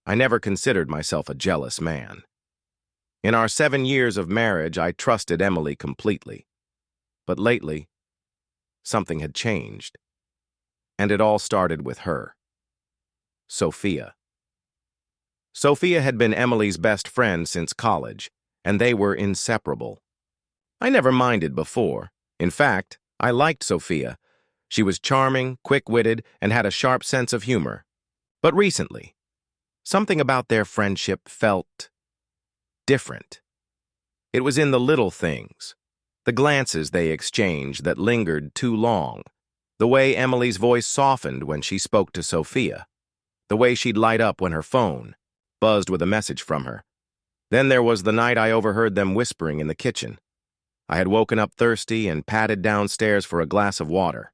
I never considered myself a jealous man. In our 7 years of marriage, I trusted Emily completely. But lately, something had changed. And it all started with her. Sophia. Sophia had been Emily's best friend since college, and they were inseparable. I never minded before. In fact, I liked Sophia. She was charming, quick-witted, and had a sharp sense of humor. But recently, something about their friendship felt different. It was in the little things, the glances they exchanged that lingered too long, the way Emily's voice softened when she spoke to Sophia, the way she'd light up when her phone buzzed with a message from her. Then there was the night I overheard them whispering in the kitchen. I had woken up thirsty and padded downstairs for a glass of water.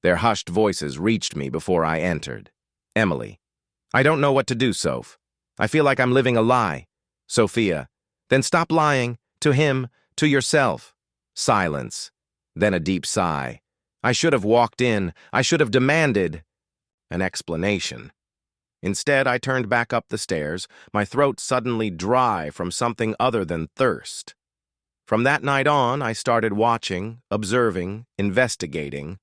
Their hushed voices reached me before I entered. Emily. I don't know what to do, Soph. I feel like I'm living a lie. Sophia. Then stop lying. To him. To yourself. Silence. Then a deep sigh. I should have walked in. I should have demanded an explanation. Instead, I turned back up the stairs, my throat suddenly dry from something other than thirst. From that night on, I started watching, observing, investigating.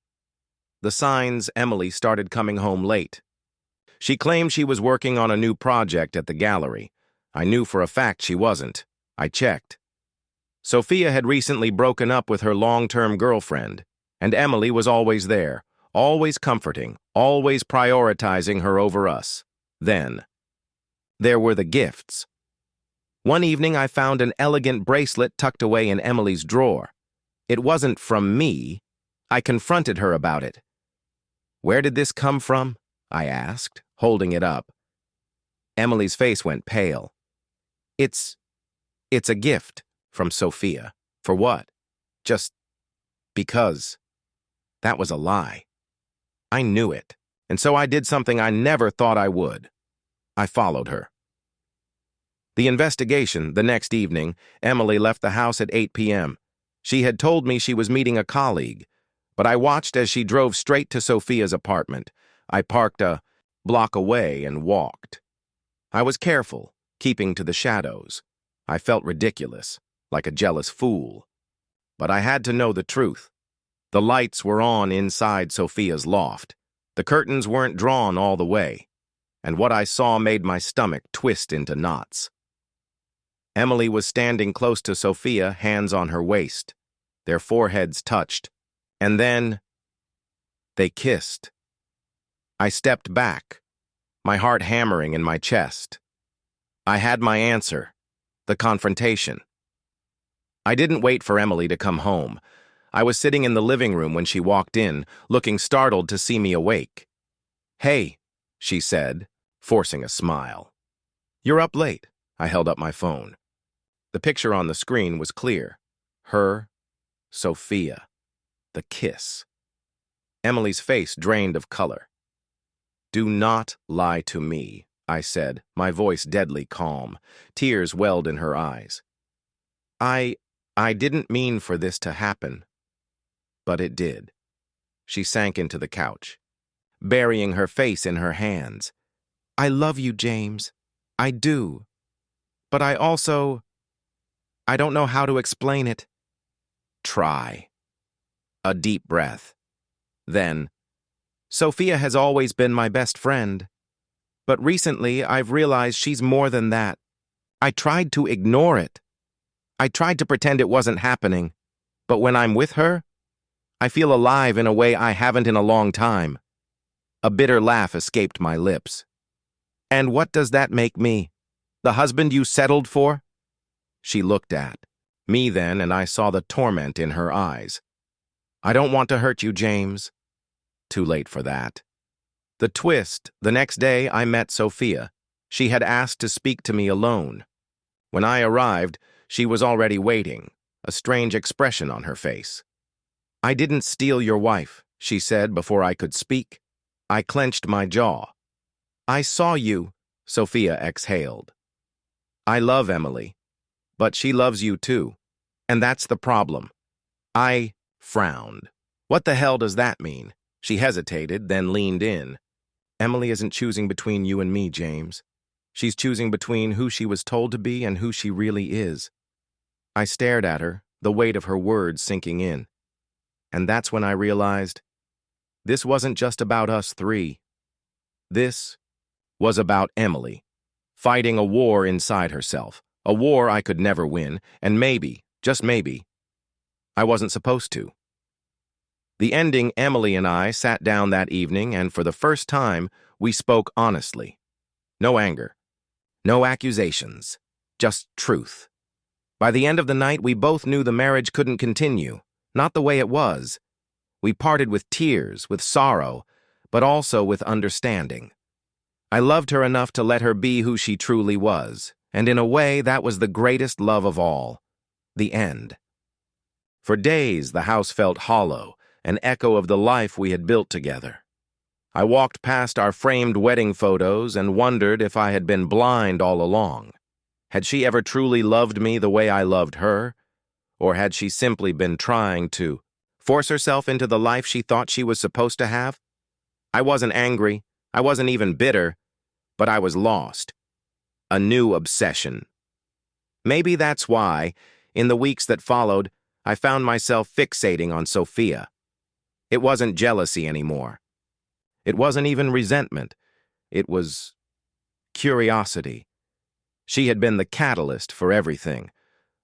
The signs Emily started coming home late. She claimed she was working on a new project at the gallery. I knew for a fact she wasn't. I checked. Sophia had recently broken up with her long-term girlfriend, and Emily was always there, always comforting, always prioritizing her over us. Then, there were the gifts. One evening, I found an elegant bracelet tucked away in Emily's drawer. It wasn't from me. I confronted her about it. Where did this come from? I asked, holding it up. Emily's face went pale. It's a gift from Sophia. For what? Just because. That was a lie. I knew it, and so I did something I never thought I would. I followed her. The investigation, the next evening, Emily left the house at 8 p.m. She had told me she was meeting a colleague, but I watched as she drove straight to Sophia's apartment. I parked a block away and walked. I was careful, keeping to the shadows. I felt ridiculous, like a jealous fool. But I had to know the truth. The lights were on inside Sophia's loft. The curtains weren't drawn all the way, and what I saw made my stomach twist into knots. Emily was standing close to Sophia, hands on her waist. Their foreheads touched, and then they kissed. I stepped back, my heart hammering in my chest. I had my answer, the confrontation. I didn't wait for Emily to come home. I was sitting in the living room when she walked in, looking startled to see me awake. "Hey," she said, forcing a smile. "You're up late." I held up my phone. The picture on the screen was clear. Her, Sophia, the kiss. Emily's face drained of color. "Do not lie to me," I said, my voice deadly calm. Tears welled in her eyes. I didn't mean for this to happen. But it did. She sank into the couch, burying her face in her hands. "I love you, James. I do. But I don't know how to explain it." Try. A deep breath. Then, "Sophia has always been my best friend. But recently, I've realized she's more than that. I tried to ignore it. I tried to pretend it wasn't happening. But when I'm with her, I feel alive in a way I haven't in a long time." A bitter laugh escaped my lips. "And what does that make me? The husband you settled for?" She looked at me then, and I saw the torment in her eyes. "I don't want to hurt you, James." Too late for that. The twist, the next day I met Sophia. She had asked to speak to me alone. When I arrived, she was already waiting, a strange expression on her face. "I didn't steal your wife," she said before I could speak. I clenched my jaw. "I saw you," Sophia exhaled. "I love Emily, but she loves you too, and that's the problem." I frowned. "What the hell does that mean?" She hesitated, then leaned in. "Emily isn't choosing between you and me, James. She's choosing between who she was told to be and who she really is. I stared at her, the weight of her words sinking in. And that's when I realized this wasn't just about us three. This was about Emily, fighting a war inside herself, a war I could never win, and maybe, just maybe, I wasn't supposed to. The ending, Emily and I sat down that evening, and for the first time, we spoke honestly. No anger, no accusations, just truth. By the end of the night, we both knew the marriage couldn't continue, not the way it was. We parted with tears, with sorrow, but also with understanding. I loved her enough to let her be who she truly was, and in a way, that was the greatest love of all. The end. For days, the house felt hollow, an echo of the life we had built together. I walked past our framed wedding photos and wondered if I had been blind all along. Had she ever truly loved me the way I loved her? Or had she simply been trying to force herself into the life she thought she was supposed to have? I wasn't angry. I wasn't even bitter. But I was lost. A new obsession. Maybe that's why, in the weeks that followed, I found myself fixating on Sophia. It wasn't jealousy anymore. It wasn't even resentment. It was curiosity. She had been the catalyst for everything,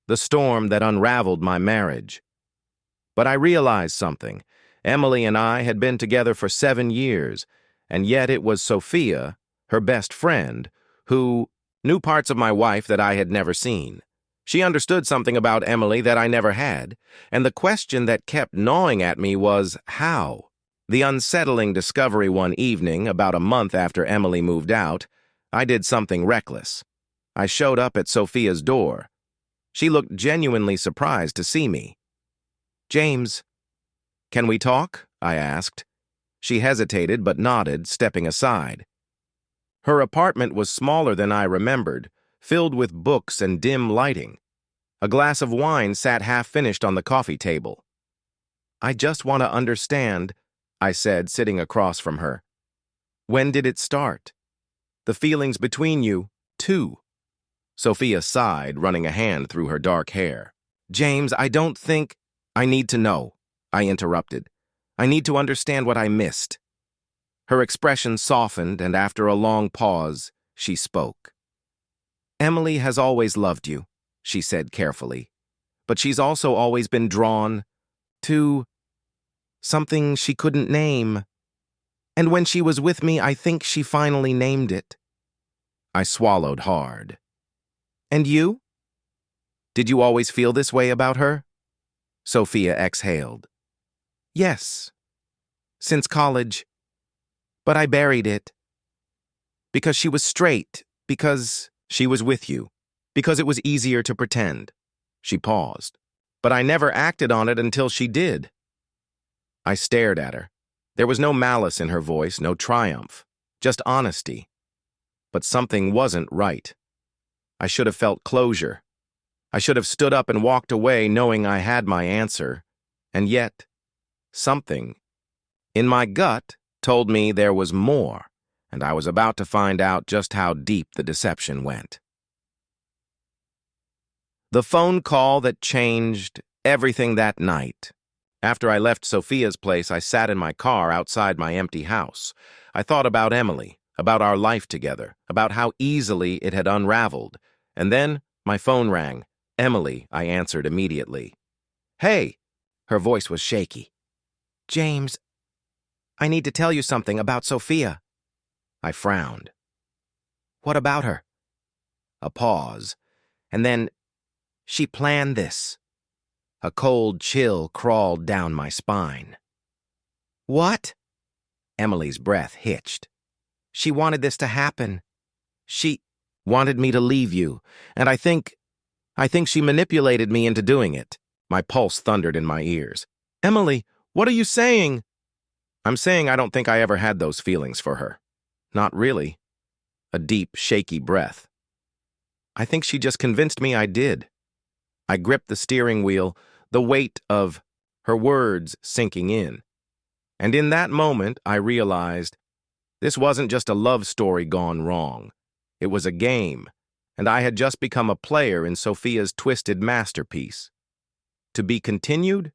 the storm that unraveled my marriage. But I realized something. Emily and I had been together for 7 years, and yet it was Sophia, her best friend, who knew parts of my wife that I had never seen. She understood something about Emily that I never had, and the question that kept gnawing at me was, how? The unsettling discovery one evening, about a month after Emily moved out, I did something reckless. I showed up at Sophia's door. She looked genuinely surprised to see me. "James, can we talk?" I asked. She hesitated but nodded, stepping aside. Her apartment was smaller than I remembered, filled with books and dim lighting. A glass of wine sat half-finished on the coffee table. "I just want to understand," I said, sitting across from her. "When did it start? The feelings between you, too." Sophia sighed, running a hand through her dark hair. "James, I don't think—" "I need to know," I interrupted. "I need to understand what I missed." Her expression softened, and after a long pause, she spoke. "Emily has always loved you," she said carefully, "but she's also always been drawn to something she couldn't name. And when she was with me, I think she finally named it." I swallowed hard. "And you? Did you always feel this way about her?" Sophia exhaled. "Yes. Since college. But I buried it. Because she was straight. Because she was with you. Because it was easier to pretend." She paused. "But I never acted on it until she did." I stared at her. There was no malice in her voice, no triumph, just honesty. But something wasn't right. I should have felt closure. I should have stood up and walked away knowing I had my answer. And yet, something in my gut told me there was more, and I was about to find out just how deep the deception went. The phone call that changed everything that night. After I left Sophia's place, I sat in my car outside my empty house. I thought about Emily, about our life together, about how easily it had unraveled. And then my phone rang. "Emily," I answered immediately. "Hey!" Her voice was shaky. "James, I need to tell you something about Sophia." I frowned. "What about her?" A pause, and then, "She planned this." A cold chill crawled down my spine. "What?" Emily's breath hitched. "She wanted this to happen. She wanted me to leave you, and I think she manipulated me into doing it." My pulse thundered in my ears. "Emily, what are you saying?" "I'm saying I don't think I ever had those feelings for her. Not really." A deep, shaky breath. "I think she just convinced me I did." I gripped the steering wheel, the weight of her words sinking in. And in that moment, I realized this wasn't just a love story gone wrong. It was a game, and I had just become a player in Sophia's twisted masterpiece. To be continued?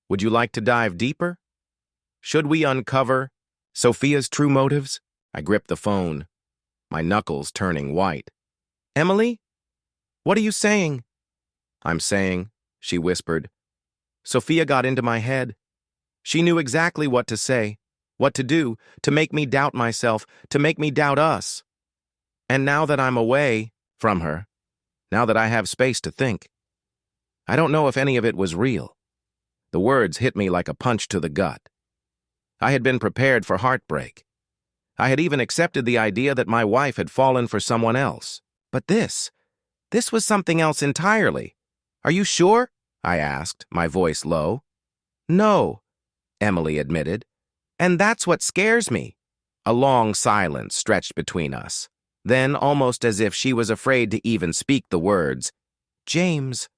Would you like to dive deeper? Should we uncover Sophia's true motives? I gripped the phone, my knuckles turning white. Emily? What are you saying? I'm saying, she whispered. Sophia got into my head. She knew exactly what to say, what to do, to make me doubt myself, to make me doubt us. And now that I'm away from her, now that I have space to think, I don't know if any of it was real. The words hit me like a punch to the gut. I had been prepared for heartbreak. I had even accepted the idea that my wife had fallen for someone else. But this was something else entirely. Are you sure? I asked, my voice low. No, Emily admitted. And that's what scares me. A long silence stretched between us. Then, almost as if she was afraid to even speak the words, James.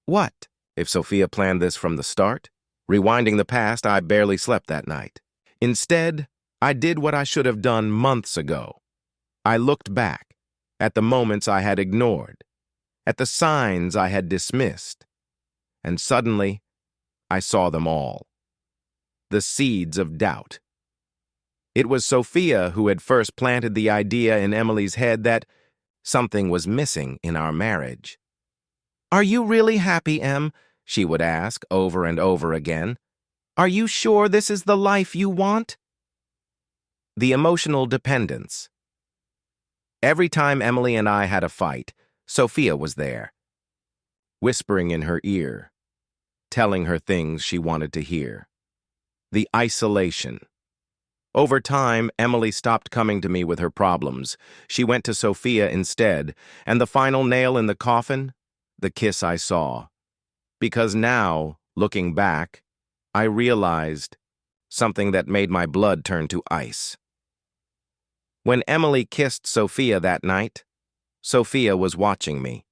What? If Sophia planned this from the start? Rewinding the past, I barely slept that night. Instead, I did what I should have done months ago. I looked back at the moments I had ignored, at the signs I had dismissed, and suddenly, I saw them all. The seeds of doubt. It was Sophia who had first planted the idea in Emily's head that something was missing in our marriage. Are you really happy, Em? She would ask over and over again. Are you sure this is the life you want? The emotional dependence. Every time Emily and I had a fight, Sophia was there, whispering in her ear, telling her things she wanted to hear. The isolation. Over time, Emily stopped coming to me with her problems. She went to Sophia instead, and the final nail in the coffin? The kiss I saw. Because now, looking back, I realized something that made my blood turn to ice. When Emily kissed Sophia that night, Sophia was watching me.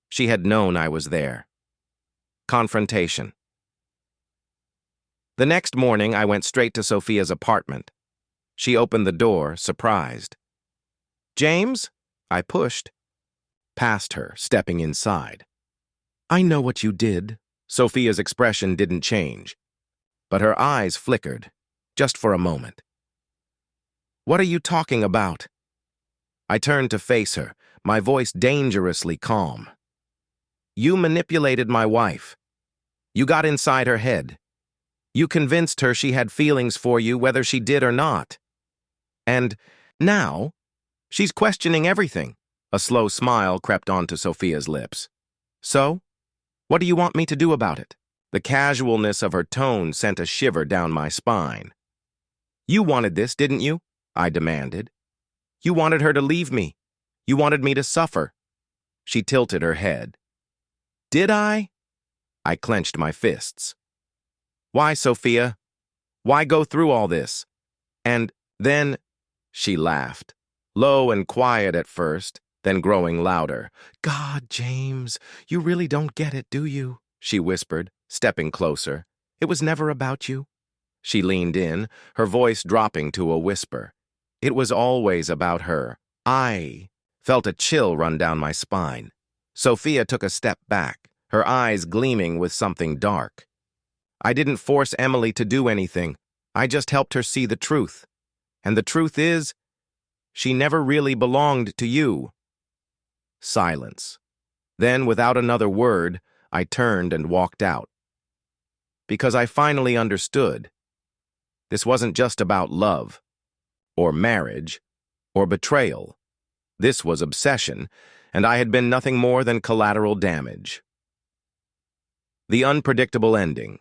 She had known I was there. Confrontation. The next morning, I went straight to Sophia's apartment. She opened the door, surprised. James? I pushed. Past her, stepping inside. I know what you did. Sophia's expression didn't change, but her eyes flickered, just for a moment. What are you talking about? I turned to face her, my voice dangerously calm. You manipulated my wife. You got inside her head. You convinced her she had feelings for you whether she did or not. And now, she's questioning everything. A slow smile crept onto Sophia's lips. So, what do you want me to do about it? The casualness of her tone sent a shiver down my spine. You wanted this, didn't you? I demanded. You wanted her to leave me. You wanted me to suffer. She tilted her head. Did I? I clenched my fists. Why, Sophia? Why go through all this? And then, she laughed, low and quiet at first, then growing louder. God, James, you really don't get it, do you? She whispered, stepping closer. It was never about you. She leaned in, her voice dropping to a whisper. It was always about her. I felt a chill run down my spine. Sophia took a step back, her eyes gleaming with something dark. I didn't force Emily to do anything. I just helped her see the truth. And the truth is, she never really belonged to you. Silence. Then, without another word, I turned and walked out. Because I finally understood. This wasn't just about love, or marriage, or betrayal. This was obsession, and I had been nothing more than collateral damage. The unpredictable ending.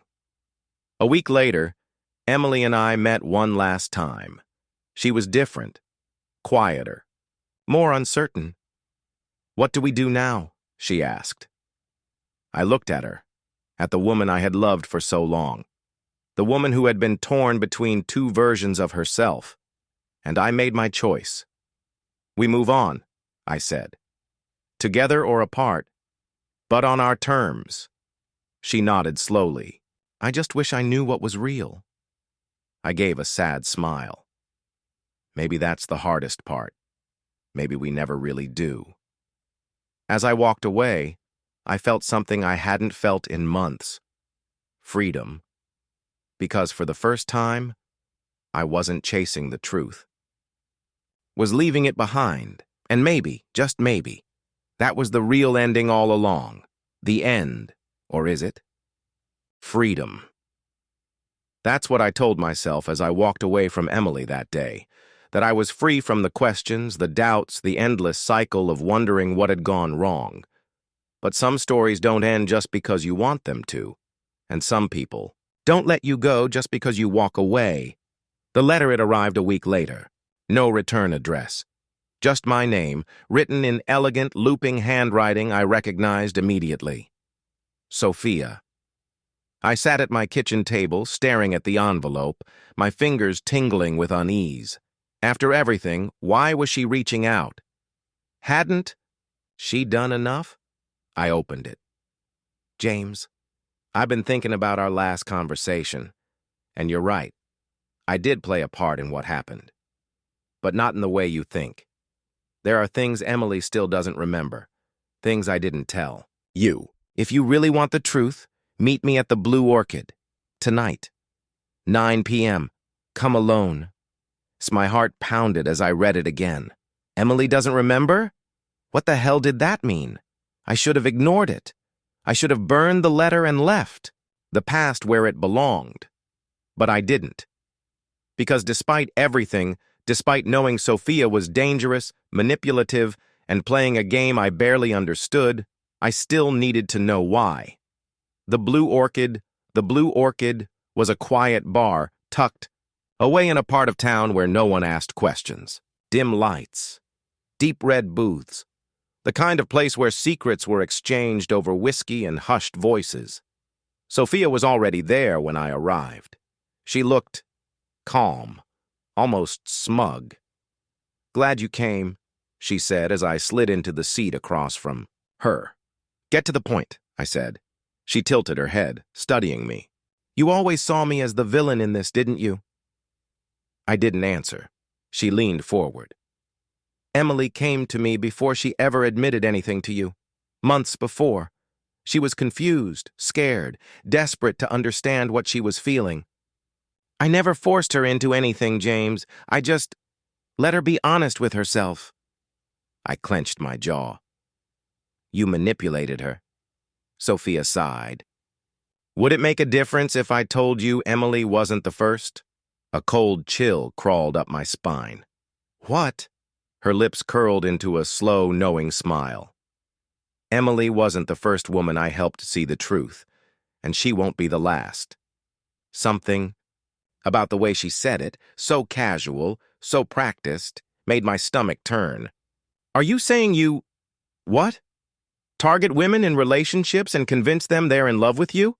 A week later, Emily and I met one last time. She was different, quieter, more uncertain. What do we do now? She asked. I looked at her, at the woman I had loved for so long, the woman who had been torn between two versions of herself, and I made my choice. We move on, I said. Together or apart, but on our terms. She nodded slowly. I just wish I knew what was real. I gave a sad smile. Maybe that's the hardest part. maybe we never really do. As I walked away, I felt something I hadn't felt in months. Freedom. Because for the first time, I wasn't chasing the truth. Was leaving it behind, and maybe, just maybe, that was the real ending all along. The end. Or is it? Freedom. That's what I told myself as I walked away from Emily that day, that I was free from the questions, the doubts, the endless cycle of wondering what had gone wrong. But some stories don't end just because you want them to, and some people don't let you go just because you walk away. The letter had arrived a week later. No return address. Just my name, written in elegant, looping handwriting I recognized immediately. Sophia. I sat at my kitchen table, staring at the envelope, my fingers tingling with unease. After everything, why was she reaching out? Hadn't she done enough? I opened it. James, I've been thinking about our last conversation, and you're right. I did play a part in what happened, but not in the way you think. There are things Emily still doesn't remember, things I didn't tell. You, if you really want the truth, meet me at the Blue Orchid, tonight, 9 p.m. Come alone. My heart pounded as I read it again. Emily doesn't remember? What the hell did that mean? I should have ignored it. I should have burned the letter and left the past where it belonged. But I didn't. Because despite everything, despite knowing Sophia was dangerous, manipulative, and playing a game I barely understood, I still needed to know why. The Blue Orchid was a quiet bar tucked away in a part of town where no one asked questions. Dim lights, deep red booths, the kind of place where secrets were exchanged over whiskey and hushed voices. Sophia was already there when I arrived. She looked calm, almost smug. Glad you came, she said as I slid into the seat across from her. Get to the point, I said. She tilted her head, studying me. You always saw me as the villain in this, didn't you? I didn't answer. She leaned forward. Emily came to me before she ever admitted anything to you. Months before. She was confused, scared, desperate to understand what she was feeling. I never forced her into anything, James. I just let her be honest with herself. I clenched my jaw. You manipulated her. Sophia sighed. Would it make a difference if I told you Emily wasn't the first? A cold chill crawled up my spine. What? Her lips curled into a slow, knowing smile. Emily wasn't the first woman I helped see the truth, and she won't be the last. Something about the way she said it, so casual, so practiced, made my stomach turn. Are you saying you... what? Target women in relationships and convince them they're in love with you?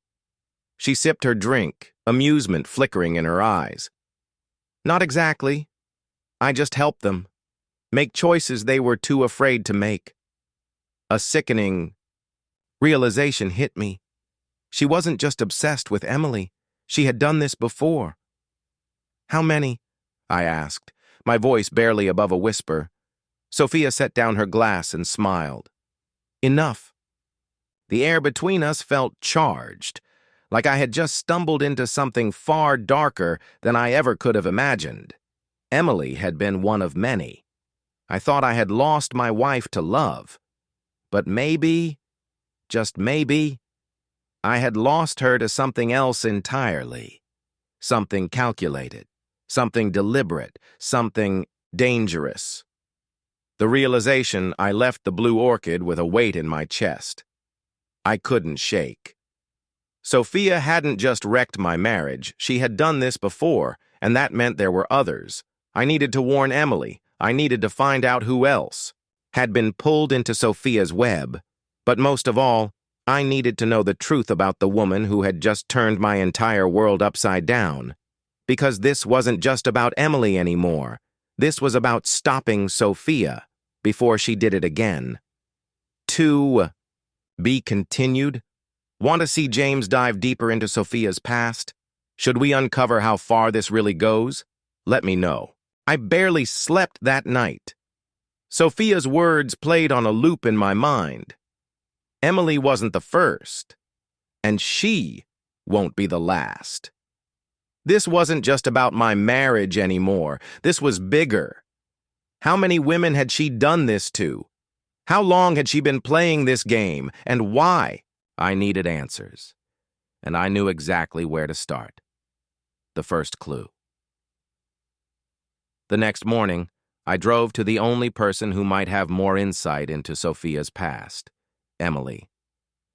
She sipped her drink, amusement flickering in her eyes. Not exactly. I just helped them. Make choices they were too afraid to make. A sickening realization hit me. She wasn't just obsessed with Emily. She had done this before. How many? I asked, my voice barely above a whisper. Sophia set down her glass and smiled. Enough. The air between us felt charged, like I had just stumbled into something far darker than I ever could have imagined. Emily had been one of many. I thought I had lost my wife to love. But maybe, just maybe, I had lost her to something else entirely. Something calculated, something deliberate, something dangerous. The realization I left the Blue Orchid with a weight in my chest. I couldn't shake. Sophia hadn't just wrecked my marriage, she had done this before, and that meant there were others. I needed to warn Emily. I needed to find out who else had been pulled into Sophia's web. But most of all, I needed to know the truth about the woman who had just turned my entire world upside down. Because this wasn't just about Emily anymore. This was about stopping Sophia before she did it again. To be continued? Want to see James dive deeper into Sophia's past? Should we uncover how far this really goes? Let me know. I barely slept that night. Sophia's words played on a loop in my mind. Emily wasn't the first, and she won't be the last. This wasn't just about my marriage anymore. This was bigger. How many women had she done this to? How long had she been playing this game, and why? I needed answers, and I knew exactly where to start. The first clue. The next morning, I drove to the only person who might have more insight into Sophia's past, Emily.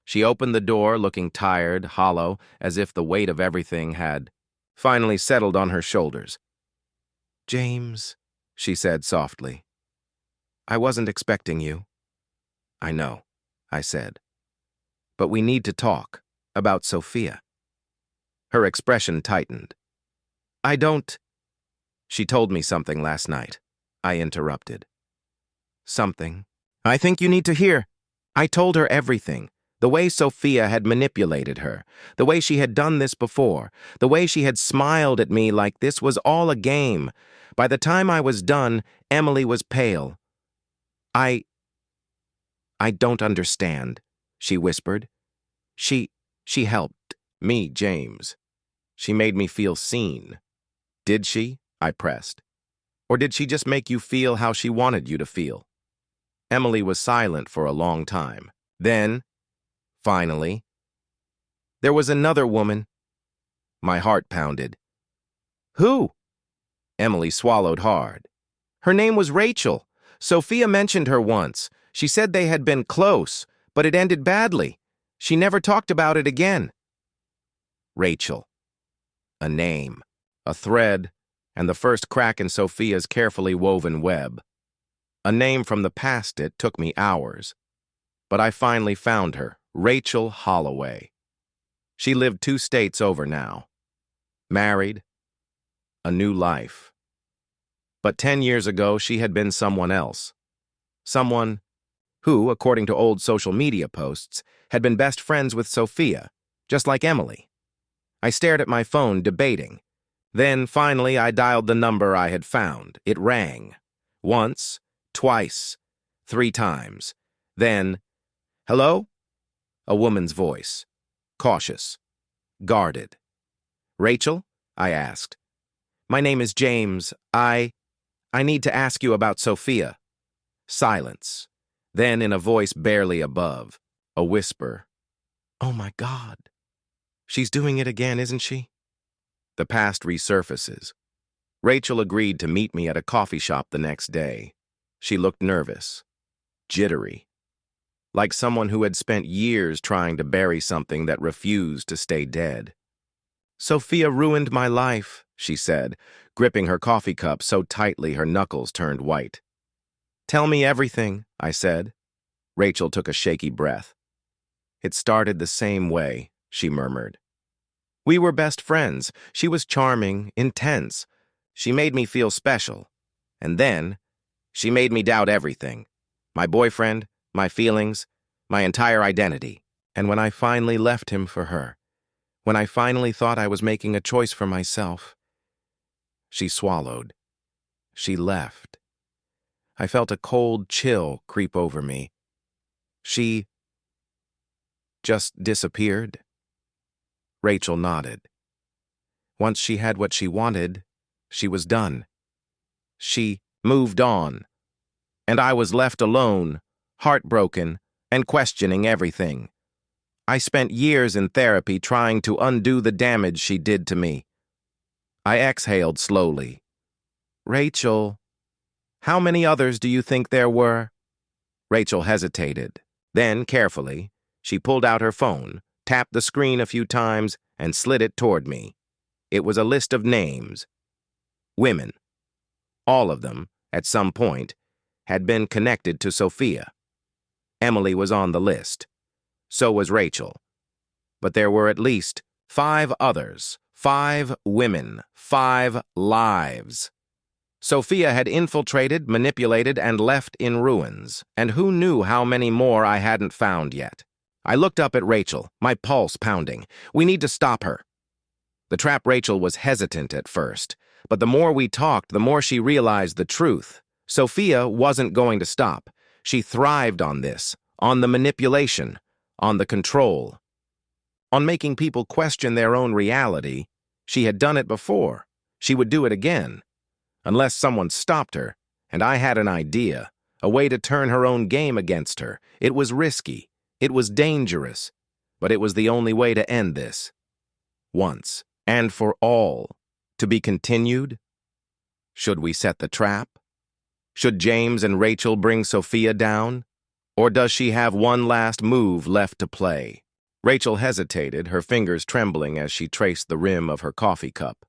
She opened the door looking tired, hollow, as if the weight of everything had finally settled on her shoulders. "James," she said softly, "I wasn't expecting you." "I know," I said. "But we need to talk about Sophia." Her expression tightened. "I don't—" "She told me something last night," I interrupted. "Something? I think you need to hear." I told her everything. The way Sophia had manipulated her, the way she had done this before, the way she had smiled at me like this was all a game. By the time I was done, Emily was pale. I don't understand," she whispered. She helped me, James. She made me feel seen." "Did she?" I pressed. "Or did she just make you feel how she wanted you to feel?" Emily was silent for a long time. Then, finally, "There was another woman." My heart pounded. "Who?" Emily swallowed hard. "Her name was Rachel. Sophia mentioned her once. She said they had been close, but it ended badly. She never talked about it again." Rachel. A name, a thread, and the first crack in Sophia's carefully woven web. A name from the past. It took me hours. But I finally found her, Rachel Holloway. She lived 2 states over now. Married. A new life. But 10 years ago, she had been someone else. Someone who, according to old social media posts, had been best friends with Sophia, just like Emily. I stared at my phone, debating. Then, finally, I dialed the number I had found. It rang. Once, twice, 3 times. Then, "Hello?" A woman's voice. Cautious. Guarded. "Rachel?" I asked. "My name is James. I need to ask you about Sophia." Silence. Then, in a voice barely above, a whisper. "Oh my God. She's doing it again, isn't she?" The past resurfaces. Rachel agreed to meet me at a coffee shop the next day. She looked nervous, jittery, like someone who had spent years trying to bury something that refused to stay dead. "Sophia ruined my life," she said, gripping her coffee cup so tightly her knuckles turned white. "Tell me everything," I said. Rachel took a shaky breath. "It started the same way," she murmured. "We were best friends. She was charming, intense. She made me feel special. And then, she made me doubt everything. My boyfriend, my feelings, my entire identity. And when I finally left him for her, when I finally thought I was making a choice for myself," she swallowed. "She left. I felt a cold chill creep over me. She just disappeared." Rachel nodded. "Once she had what she wanted, she was done. She moved on. And I was left alone, heartbroken, and questioning everything. I spent years in therapy trying to undo the damage she did to me." I exhaled slowly. "Rachel, how many others do you think there were?" Rachel hesitated. Then, carefully, she pulled out her phone, tapped the screen a few times, and slid it toward me. It was a list of names. Women. All of them, at some point, had been connected to Sophia. Emily was on the list. So was Rachel. But there were at least 5 others, 5 women, 5 lives. Sophia had infiltrated, manipulated, and left in ruins, and who knew how many more I hadn't found yet. I looked up at Rachel, my pulse pounding. "We need to stop her." The trap Rachel was hesitant at first, but the more we talked, the more she realized the truth. Sophia wasn't going to stop. She thrived on this, on the manipulation, on the control, on making people question their own reality. She had done it before. She would do it again, unless someone stopped her, and I had an idea, a way to turn her own game against her. It was risky. It was dangerous, but it was the only way to end this. Once and for all. To be continued? Should we set the trap? Should James and Rachel bring Sophia down? Or does she have one last move left to play? Rachel hesitated, her fingers trembling as she traced the rim of her coffee cup.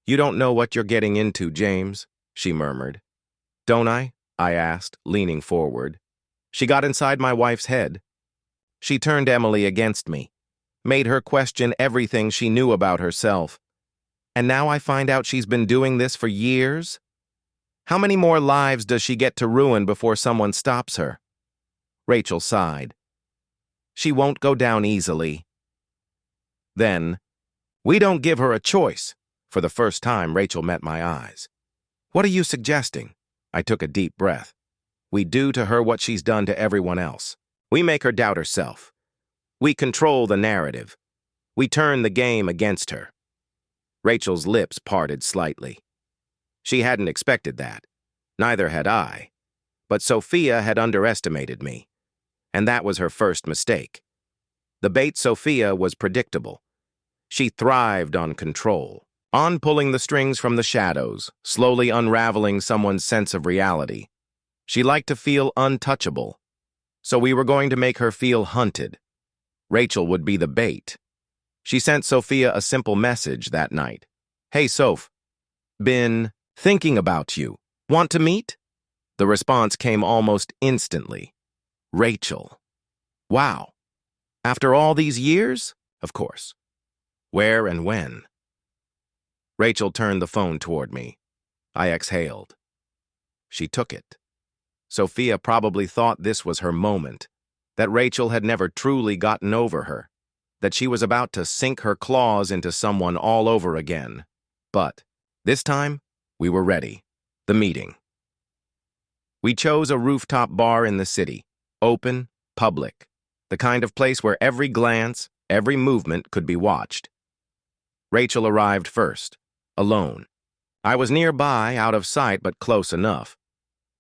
"You don't know what you're getting into, James," she murmured. "Don't I?" I asked, leaning forward. She got inside my wife's head. She turned Emily against me, made her question everything she knew about herself. And now I find out she's been doing this for years? How many more lives does she get to ruin before someone stops her? Rachel sighed. She won't go down easily. Then, "We don't give her a choice." For the first time, Rachel met my eyes. "What are you suggesting?" I took a deep breath. "We do to her what she's done to everyone else. We make her doubt herself. We control the narrative. We turn the game against her." Rachel's lips parted slightly. She hadn't expected that. Neither had I. But Sophia had underestimated me. And that was her first mistake. The bait Sophia was predictable. She thrived on control, on pulling the strings from the shadows, slowly unraveling someone's sense of reality. She liked to feel untouchable. So we were going to make her feel hunted. Rachel would be the bait. She sent Sophia a simple message that night. "Hey, Soph. Been thinking about you. Want to meet?" The response came almost instantly. Rachel. Wow. After all these years? Of course. Where and when? Rachel turned the phone toward me. I exhaled. She took it. Sophia probably thought this was her moment, that Rachel had never truly gotten over her, that she was about to sink her claws into someone all over again. But this time, we were ready. The meeting. We chose a rooftop bar in the city, open, public, the kind of place where every glance, every movement could be watched. Rachel arrived first, alone. I was nearby, out of sight, but close enough.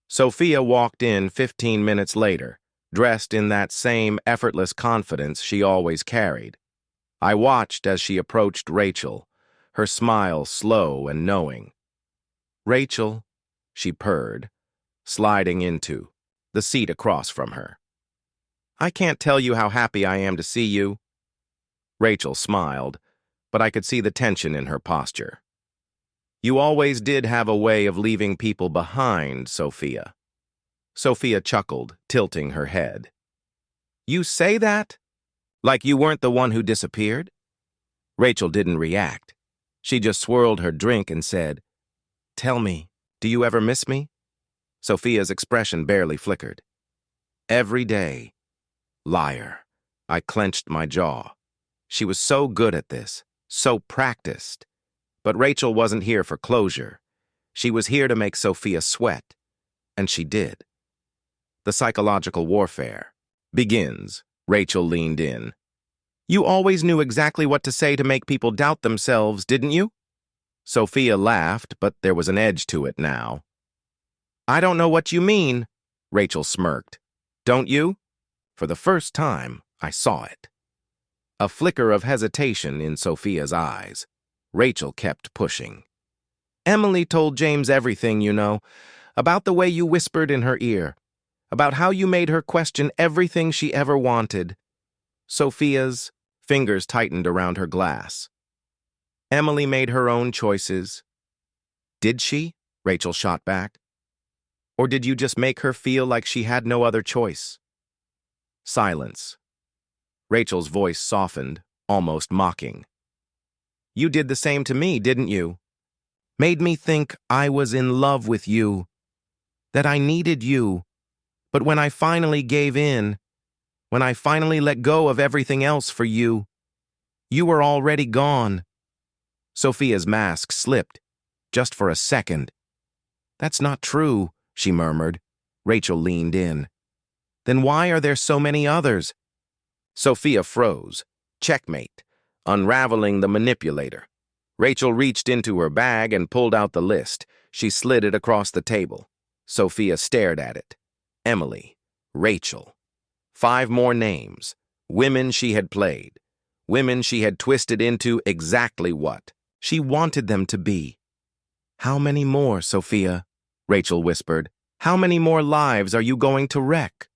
Sophia walked in 15 minutes later, dressed in that same effortless confidence she always carried. I watched as she approached Rachel, her smile slow and knowing. "Rachel," she purred, sliding into the seat across from her. "I can't tell you how happy I am to see you." Rachel smiled, but I could see the tension in her posture. "You always did have a way of leaving people behind, Sophia." Sophia chuckled, tilting her head. "You say that? Like you weren't the one who disappeared?" Rachel didn't react. She just swirled her drink and said, "Tell me, do you ever miss me?" Sophia's expression barely flickered. "Every day." Liar. I clenched my jaw. She was so good at this, so practiced. But Rachel wasn't here for closure. She was here to make Sophia sweat. And she did. The psychological warfare begins. Rachel leaned in. "You always knew exactly what to say to make people doubt themselves, didn't you?" Sophia laughed, but there was an edge to it now. "I don't know what you mean," Rachel smirked. "Don't you?" For the first time, I saw it. A flicker of hesitation in Sophia's eyes. Rachel kept pushing. "Emily told James everything, you know, about the way you whispered in her ear, about how you made her question everything she ever wanted." Sophia's fingers tightened around her glass. "Emily made her own choices." "Did she?" Rachel shot back. "Or did you just make her feel like she had no other choice?" Silence. Rachel's voice softened, almost mocking. "You did the same to me, didn't you? Made me think I was in love with you, that I needed you. But when I finally gave in, when I finally let go of everything else for you, you were already gone." Sophia's mask slipped, just for a second. "That's not true," she murmured. Rachel leaned in. Then why are there so many others? Sophia froze. Checkmate. Unraveling the manipulator. Rachel reached into her bag and pulled out the list. She slid it across the table. Sophia stared at it. Emily. Rachel. 5 more names. Women she had played. Women she had twisted into exactly what she wanted them to be. How many more, Sophia? Rachel whispered. How many more lives are you going to wreck?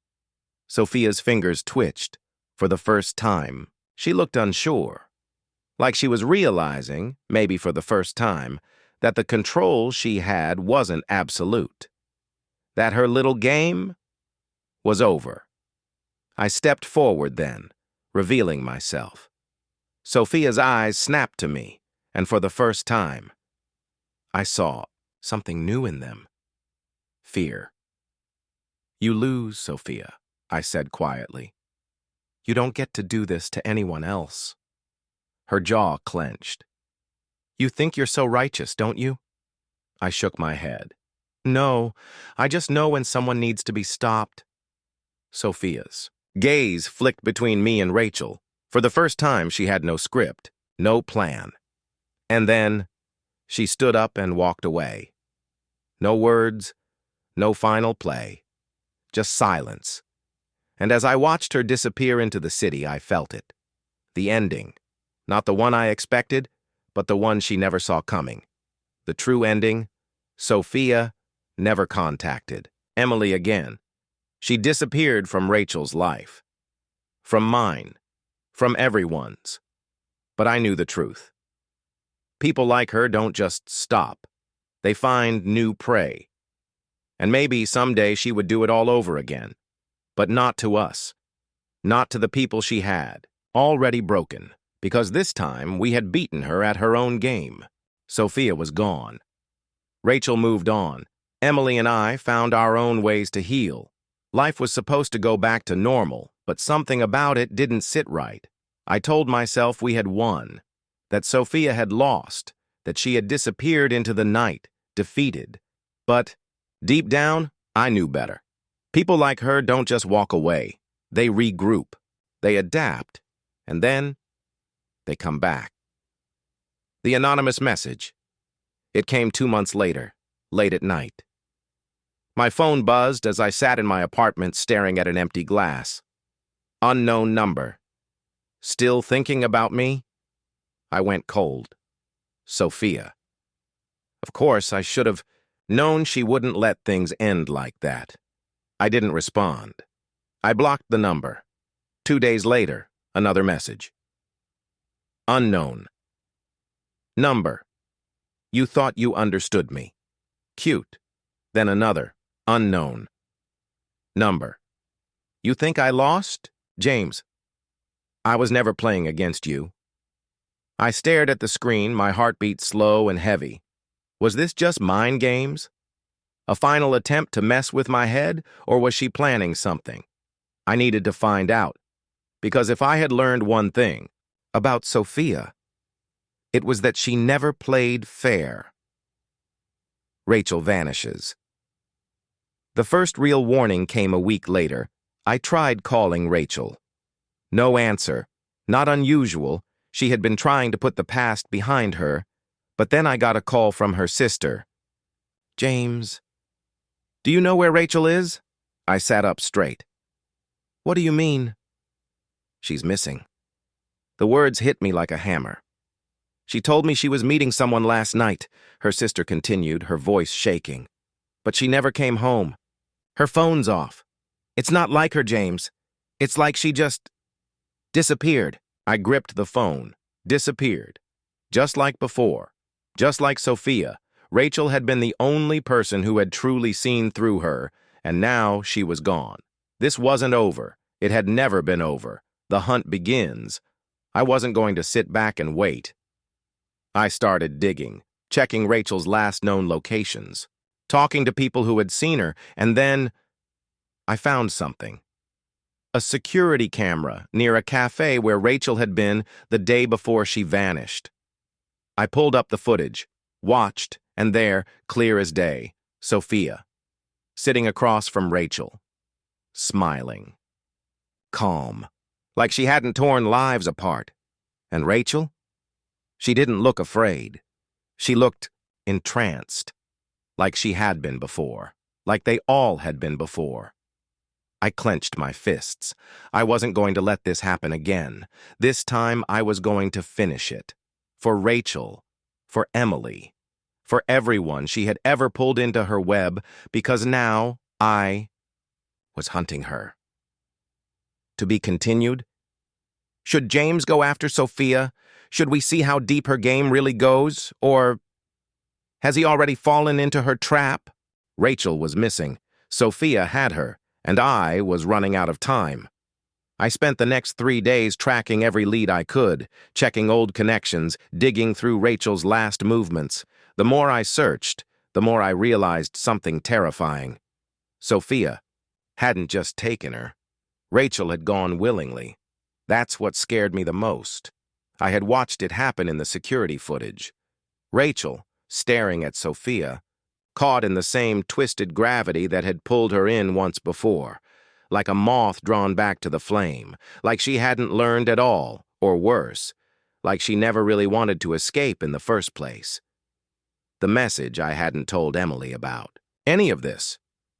Sophia's fingers twitched. For the first time, she looked unsure. Like she was realizing, maybe for the first time, that the control she had wasn't absolute. That her little game was over. I stepped forward then, revealing myself. Sophia's eyes snapped to me, and for the first time, I saw something new in them. Fear. You lose, Sophia, I said quietly. You don't get to do this to anyone else. Her jaw clenched. You think you're so righteous, don't you? I shook my head. No, I just know when someone needs to be stopped. Sophia's gaze flicked between me and Rachel. For the first time, she had no script, no plan. And then, she stood up and walked away. No words, no final play, just silence. And as I watched her disappear into the city, I felt it. The ending. Not the one I expected, but the one she never saw coming. The true ending, Sophia never contacted Emily again. She disappeared from Rachel's life. From mine. From everyone's. But I knew the truth. People like her don't just stop. They find new prey. And maybe someday she would do it all over again. But not to us. Not to the people she had, already broken, because this time we had beaten her at her own game. Sophia was gone. Rachel moved on. Emily and I found our own ways to heal. Life was supposed to go back to normal, but something about it didn't sit right. I told myself we had won, that Sophia had lost, that she had disappeared into the night, defeated. But deep down, I knew better. People like her don't just walk away. They regroup. They adapt. And then, they come back. The anonymous message. It came 2 months later, late at night. My phone buzzed as I sat in my apartment staring at an empty glass. Unknown number. Still thinking about me? I went cold. Sophia. Of course, I should have known she wouldn't let things end like that. I didn't respond. I blocked the number. 2 days later, another message. Unknown. Number. You thought you understood me. Cute. Then another. Unknown. Number. You think I lost? James. I was never playing against you. I stared at the screen, my heartbeat slow and heavy. Was this just mind games? A final attempt to mess with my head, or was she planning something? I needed to find out, because if I had learned one thing about Sophia, it was that she never played fair. Rachel vanishes. The first real warning came a week later. I tried calling Rachel. No answer. Not unusual. She had been trying to put the past behind her, but then I got a call from her sister. James. Do you know where Rachel is? I sat up straight. What do you mean? She's missing. The words hit me like a hammer. She told me she was meeting someone last night, her sister continued, her voice shaking. But she never came home. Her phone's off. It's not like her, James. It's like she just disappeared. I gripped the phone. Disappeared. Just like before. Just like Sophia. Rachel had been the only person who had truly seen through her, and now she was gone. This wasn't over. It had never been over. The hunt begins. I wasn't going to sit back and wait. I started digging, checking Rachel's last known locations, talking to people who had seen her, and then I found something. A security camera near a cafe where Rachel had been the day before she vanished. I pulled up the footage, watched, and there, clear as day, Sophia. sitting across from Rachel, smiling, calm, like she hadn't torn lives apart. And Rachel? She didn't look afraid. She looked entranced, like she had been before, like they all had been before. I clenched my fists. I wasn't going to let this happen again. This time I was going to finish it. For Rachel, for Emily, for everyone she had ever pulled into her web, because now I was hunting her. To be continued? Should James go after Sophia? Should we see how deep her game really goes? Or has he already fallen into her trap? Rachel was missing. Sophia had her, and I was running out of time. I spent the next 3 days tracking every lead I could, checking old connections, digging through Rachel's last movements. The more I searched, the more I realized something terrifying. Sophia hadn't just taken her. Rachel had gone willingly. That's what scared me the most. I had watched it happen in the security footage. Rachel, staring at Sophia, caught in the same twisted gravity that had pulled her in once before, like a moth drawn back to the flame, like she hadn't learned at all, or worse, like she never really wanted to escape in the first place. The message I hadn't told Emily about. Any of this.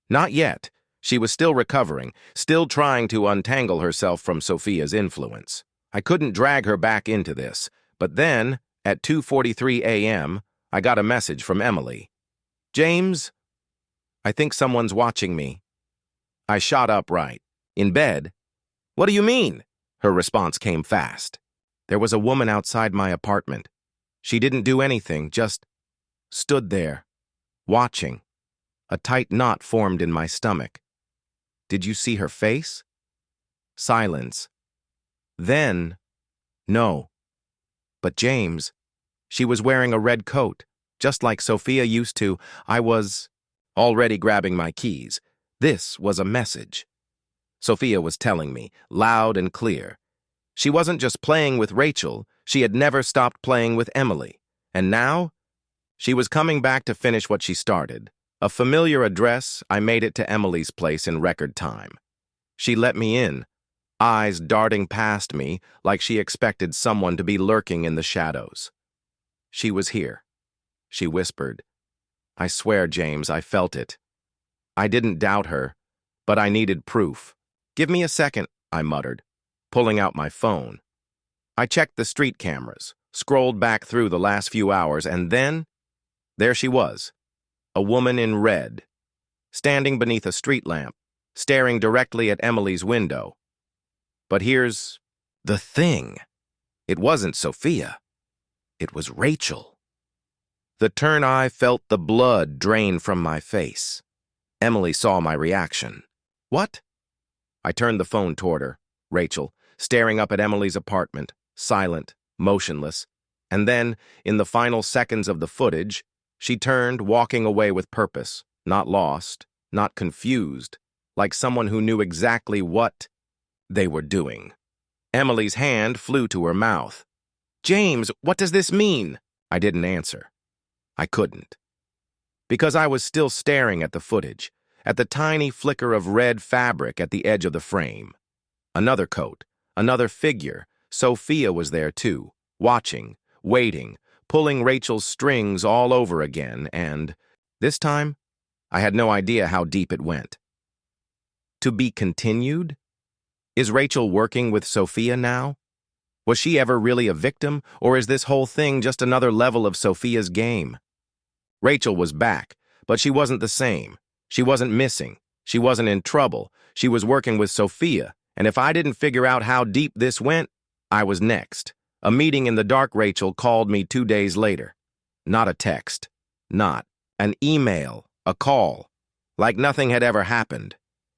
Not yet. She was still recovering, still trying to untangle herself from Sophia's influence. I couldn't drag her back into this, but then, at 2:43 a.m., I got a message from Emily. James, I think someone's watching me. I shot upright. In bed? What do you mean? Her response came fast. There was a woman outside my apartment. She didn't do anything, just stood there, watching. A tight knot formed in my stomach. Did you see her face? Silence. Then, no. But James, she was wearing a red coat, just like Sophia used to. I was already grabbing my keys. This was a message. Sophia was telling me, loud and clear. She wasn't just playing with Rachel, she had never stopped playing with Emily. And now, she was coming back to finish what she started. A familiar address, I made it to Emily's place in record time. She let me in, eyes darting past me like she expected someone to be lurking in the shadows. She was here. She whispered. I swear, James, I felt it. I didn't doubt her, but I needed proof. Give me a second, I muttered, pulling out my phone. I checked the street cameras, scrolled back through the last few hours, and then, there she was, a woman in red, standing beneath a street lamp, staring directly at Emily's window. But here's the thing. It wasn't Sophia. It was Rachel. The turn I felt the blood drain from my face. Emily saw my reaction. What? I turned the phone toward her, Rachel, staring up at Emily's apartment, silent, motionless. And then, in the final seconds of the footage, she turned, walking away with purpose, not lost, not confused, like someone who knew exactly what they were doing. Emily's hand flew to her mouth. James, what does this mean? I didn't answer. I couldn't. Because I was still staring at the footage, at the tiny flicker of red fabric at the edge of the frame. Another coat, another figure. Sophia was there too, watching, waiting, pulling Rachel's strings all over again, and this time, I had no idea how deep it went. To be continued? Is Rachel working with Sophia now? Was she ever really a victim, or is this whole thing just another level of Sophia's game? Rachel was back, but she wasn't the same. She wasn't missing. She wasn't in trouble. She was working with Sophia, and if I didn't figure out how deep this went, I was next. A meeting in the dark. Rachel called me 2 days later. Not a text. Not an email. A call. Like nothing had ever happened.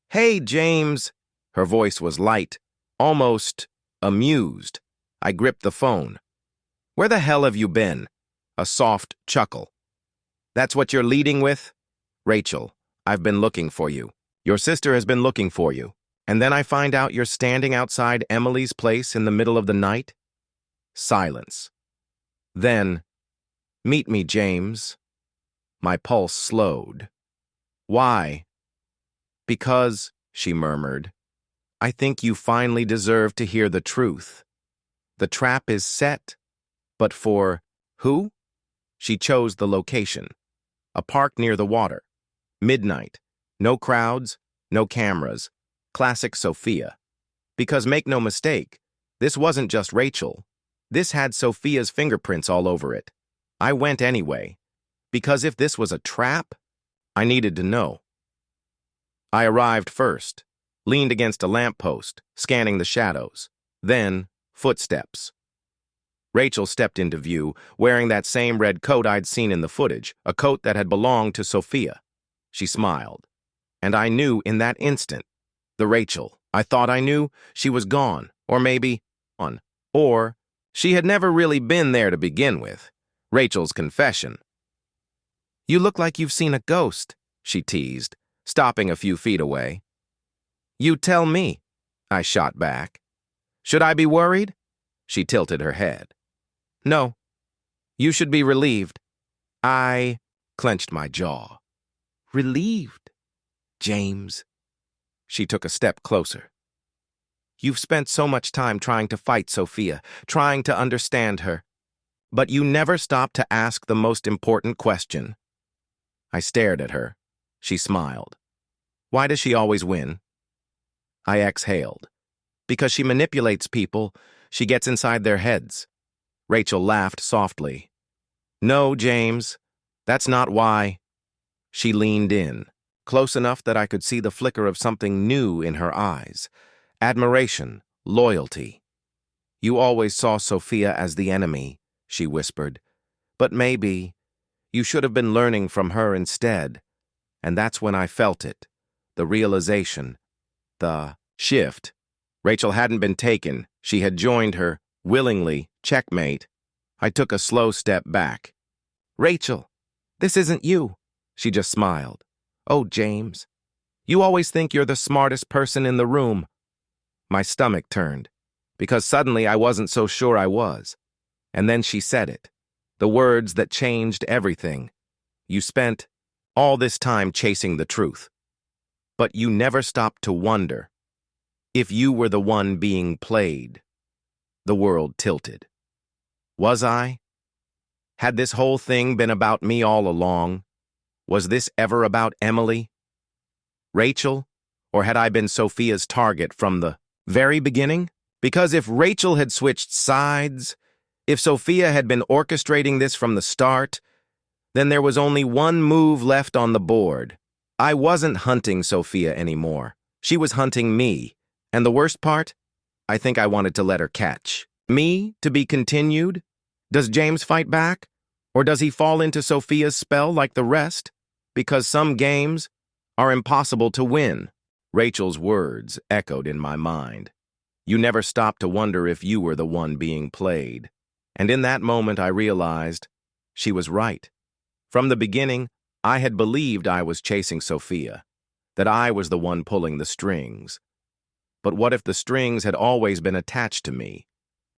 Hey, James. Her voice was light, almost amused. I gripped the phone. Where the hell have you been? A soft chuckle. That's what you're leading with? Rachel, I've been looking for you. Your sister has been looking for you. And then I find out you're standing outside Emily's place in the middle of the night? Silence. Then, meet me, James. My pulse slowed. Why? Because, she murmured, I think you finally deserve to hear the truth. The trap is set, but for who? She chose the location. A park near the water. Midnight. No crowds, no cameras. Classic Sophia. Because make no mistake, this wasn't just Rachel. This had Sophia's fingerprints all over it. I went anyway, because if this was a trap, I needed to know. I arrived first, leaned against a lamppost, scanning the shadows. Then, footsteps. Rachel stepped into view, wearing that same red coat I'd seen in the footage, a coat that had belonged to Sophia. She smiled, and I knew in that instant, the Rachel I thought I knew, she was gone, or maybe on, or she had never really been there to begin with. Rachel's confession. You look like you've seen a ghost, she teased, stopping a few feet away. You tell me, I shot back. Should I be worried? She tilted her head. No. You should be relieved. I clenched my jaw. Relieved? James. She took a step closer. You've spent so much time trying to fight Sophia, trying to understand her. But you never stopped to ask the most important question. I stared at her. She smiled. Why does she always win? I exhaled. Because she manipulates people, she gets inside their heads. Rachel laughed softly. No, James, that's not why. She leaned in, close enough that I could see the flicker of something new in her eyes. Admiration, loyalty. You always saw Sophia as the enemy, she whispered. But maybe you should have been learning from her instead. And that's when I felt it, the realization, the shift. Rachel hadn't been taken. She had joined her, willingly, checkmate. I took a slow step back. Rachel, this isn't you. She just smiled. Oh, James, you always think you're the smartest person in the room. My stomach turned, because suddenly I wasn't so sure I was. And then she said it, the words that changed everything. You spent all this time chasing the truth, but you never stopped to wonder if you were the one being played. The world tilted. Was I? Had this whole thing been about me all along? Was this ever about Emily? Rachel? Or had I been Sophia's target from the very beginning? Because if Rachel had switched sides, if Sophia had been orchestrating this from the start, then there was only one move left on the board. I wasn't hunting Sophia anymore. She was hunting me. And the worst part? I think I wanted to let her catch. Me to be continued? Does James fight back? Or does he fall into Sophia's spell like the rest? Because some games are impossible to win. Rachel's words echoed in my mind. You never stopped to wonder if you were the one being played. And in that moment I realized she was right. From the beginning, I had believed I was chasing Sophia, that I was the one pulling the strings. But what if the strings had always been attached to me?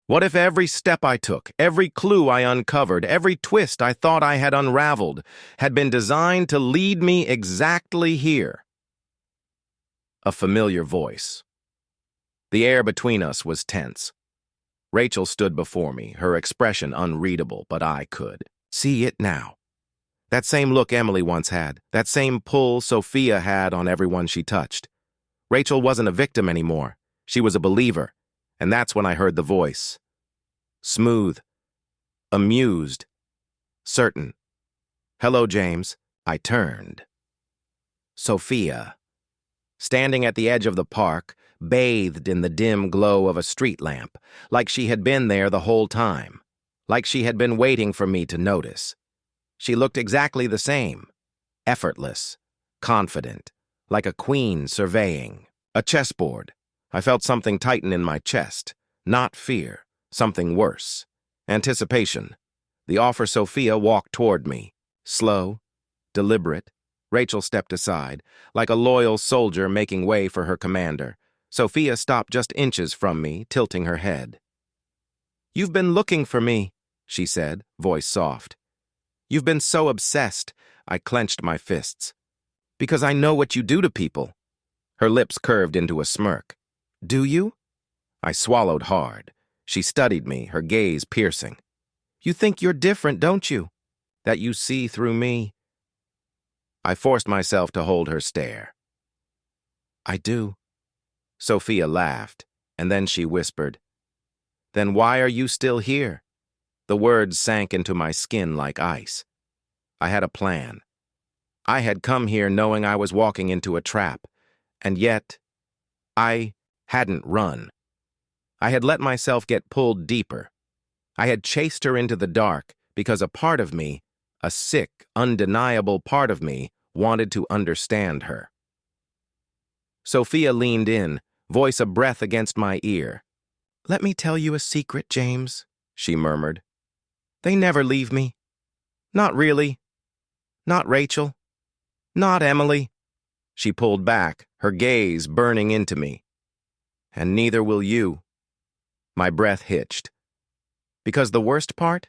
What if every step I took, every clue I uncovered, every twist I thought I had unraveled, had been designed to lead me exactly here? A familiar voice. The air between us was tense. Rachel stood before me, her expression unreadable, but I could see it now. That same look Emily once had, that same pull Sophia had on everyone she touched. Rachel wasn't a victim anymore. She was a believer. And that's when I heard the voice. Smooth. Amused. Certain. Hello, James. I turned. Sophia. Standing at the edge of the park, bathed in the dim glow of a street lamp, like she had been there the whole time, like she had been waiting for me to notice. She looked exactly the same. Effortless. Confident. Like a queen surveying. A chessboard. I felt something tighten in my chest. Not fear. Something worse. Anticipation. The offer Sophia walked toward me. Slow. Deliberate. Rachel stepped aside, like a loyal soldier making way for her commander. Sophia stopped just inches from me, tilting her head. You've been looking for me, she said, voice soft. You've been so obsessed. I clenched my fists. Because I know what you do to people. Her lips curved into a smirk. "Do you?" I swallowed hard. She studied me, her gaze piercing. "You think you're different, don't you? That you see through me?" I forced myself to hold her stare. "I do." Sophia laughed, and then she whispered, "Then why are you still here?" The words sank into my skin like ice. I had a plan. I had come here knowing I was walking into a trap, and yet I hadn't run. I had let myself get pulled deeper. I had chased her into the dark because a part of me, a sick, undeniable part of me, wanted to understand her. Sophia leaned in, voice a breath against my ear. "Let me tell you a secret, James," she murmured. "They never leave me. Not really. Not Rachel. Not Emily." She pulled back, her gaze burning into me. "And neither will you." My breath hitched. Because the worst part?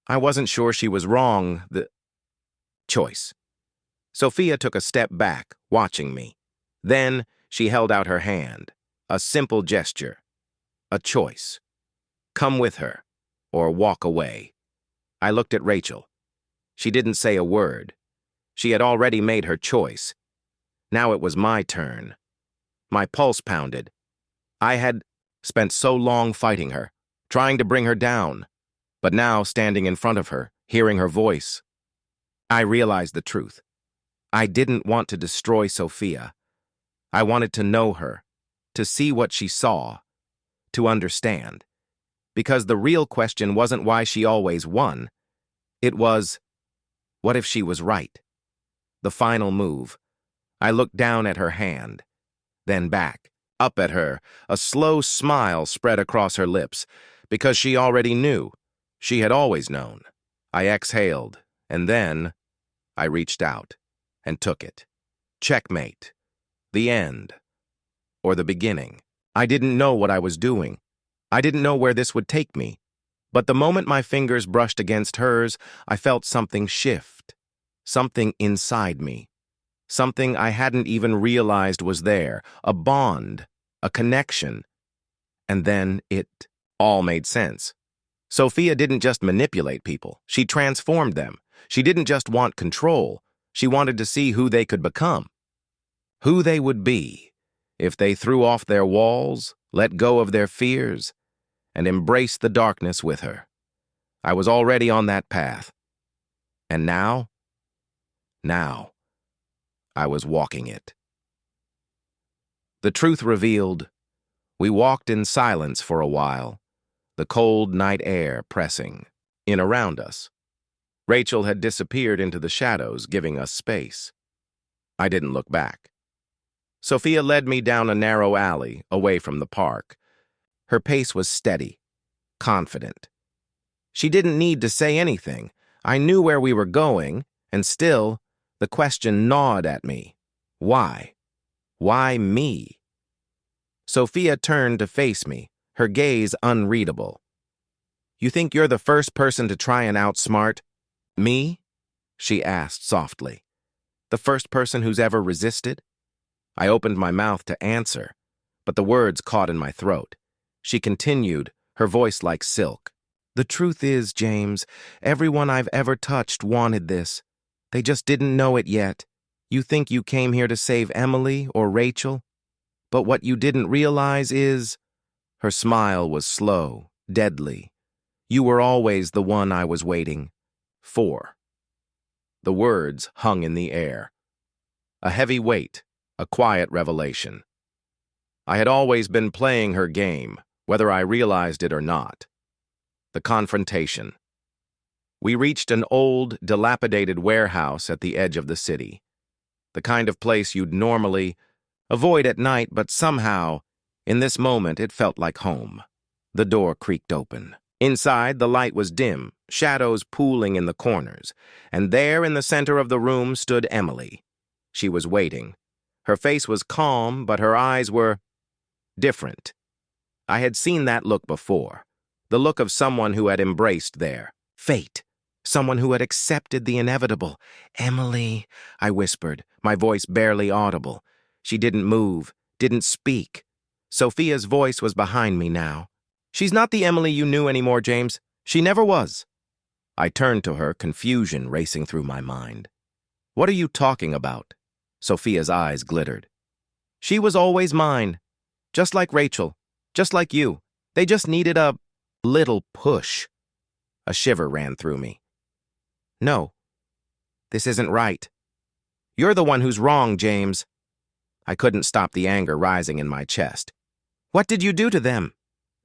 I wasn't sure she was wrong, the choice. Sophia took a step back, watching me. Then she held out her hand, a simple gesture, a choice. Come with her, or walk away. I looked at Rachel. She didn't say a word. She had already made her choice. Now it was my turn. My pulse pounded. I had spent so long fighting her, trying to bring her down, but now standing in front of her, hearing her voice, I realized the truth. I didn't want to destroy Sophia. I wanted to know her, to see what she saw, to understand. Because the real question wasn't why she always won. It was, what if she was right? The final move. I looked down at her hand, then back, up at her. A slow smile spread across her lips, because she already knew. She had always known. I exhaled, and then I reached out and took it. Checkmate. The end. Or the beginning. I didn't know what I was doing. I didn't know where this would take me. But the moment my fingers brushed against hers, I felt something shift. Something inside me. Something I hadn't even realized was there. A bond. A connection. And then it all made sense. Sophia didn't just manipulate people. She transformed them. She didn't just want control. She wanted to see who they could become. Who they would be if they threw off their walls, let go of their fears, and embraced the darkness with her. I was already on that path. And now, I was walking it. The truth revealed, we walked in silence for a while, the cold night air pressing in around us. Rachel had disappeared into the shadows, giving us space. I didn't look back. Sophia led me down a narrow alley, away from the park. Her pace was steady, confident. She didn't need to say anything. I knew where we were going, and still, the question gnawed at me. Why? Why me? Sophia turned to face me, her gaze unreadable. "You think you're the first person to try and outsmart me?" she asked softly. "The first person who's ever resisted?" I opened my mouth to answer, but the words caught in my throat. She continued, her voice like silk. "The truth is, James, everyone I've ever touched wanted this. They just didn't know it yet. You think you came here to save Emily or Rachel? But what you didn't realize is..." Her smile was slow, deadly. "You were always the one I was waiting for." The words hung in the air. A heavy weight, a quiet revelation. I had always been playing her game, whether I realized it or not. The confrontation. We reached an old, dilapidated warehouse at the edge of the city. The kind of place you'd normally avoid at night, but somehow, in this moment, it felt like home. The door creaked open. Inside, the light was dim, shadows pooling in the corners, and there in the center of the room stood Emily. She was waiting. Her face was calm, but her eyes were different. I had seen that look before, the look of someone who had embraced their fate, someone who had accepted the inevitable. "Emily," I whispered, my voice barely audible. She didn't move, didn't speak. Sophia's voice was behind me now. "She's not the Emily you knew anymore, James. She never was." I turned to her, confusion racing through my mind. "What are you talking about?" Sophia's eyes glittered. "She was always mine. Just like Rachel. Just like you. They just needed a little push." A shiver ran through me. "No, this isn't right. You're the one who's wrong, James." I couldn't stop the anger rising in my chest. "What did you do to them?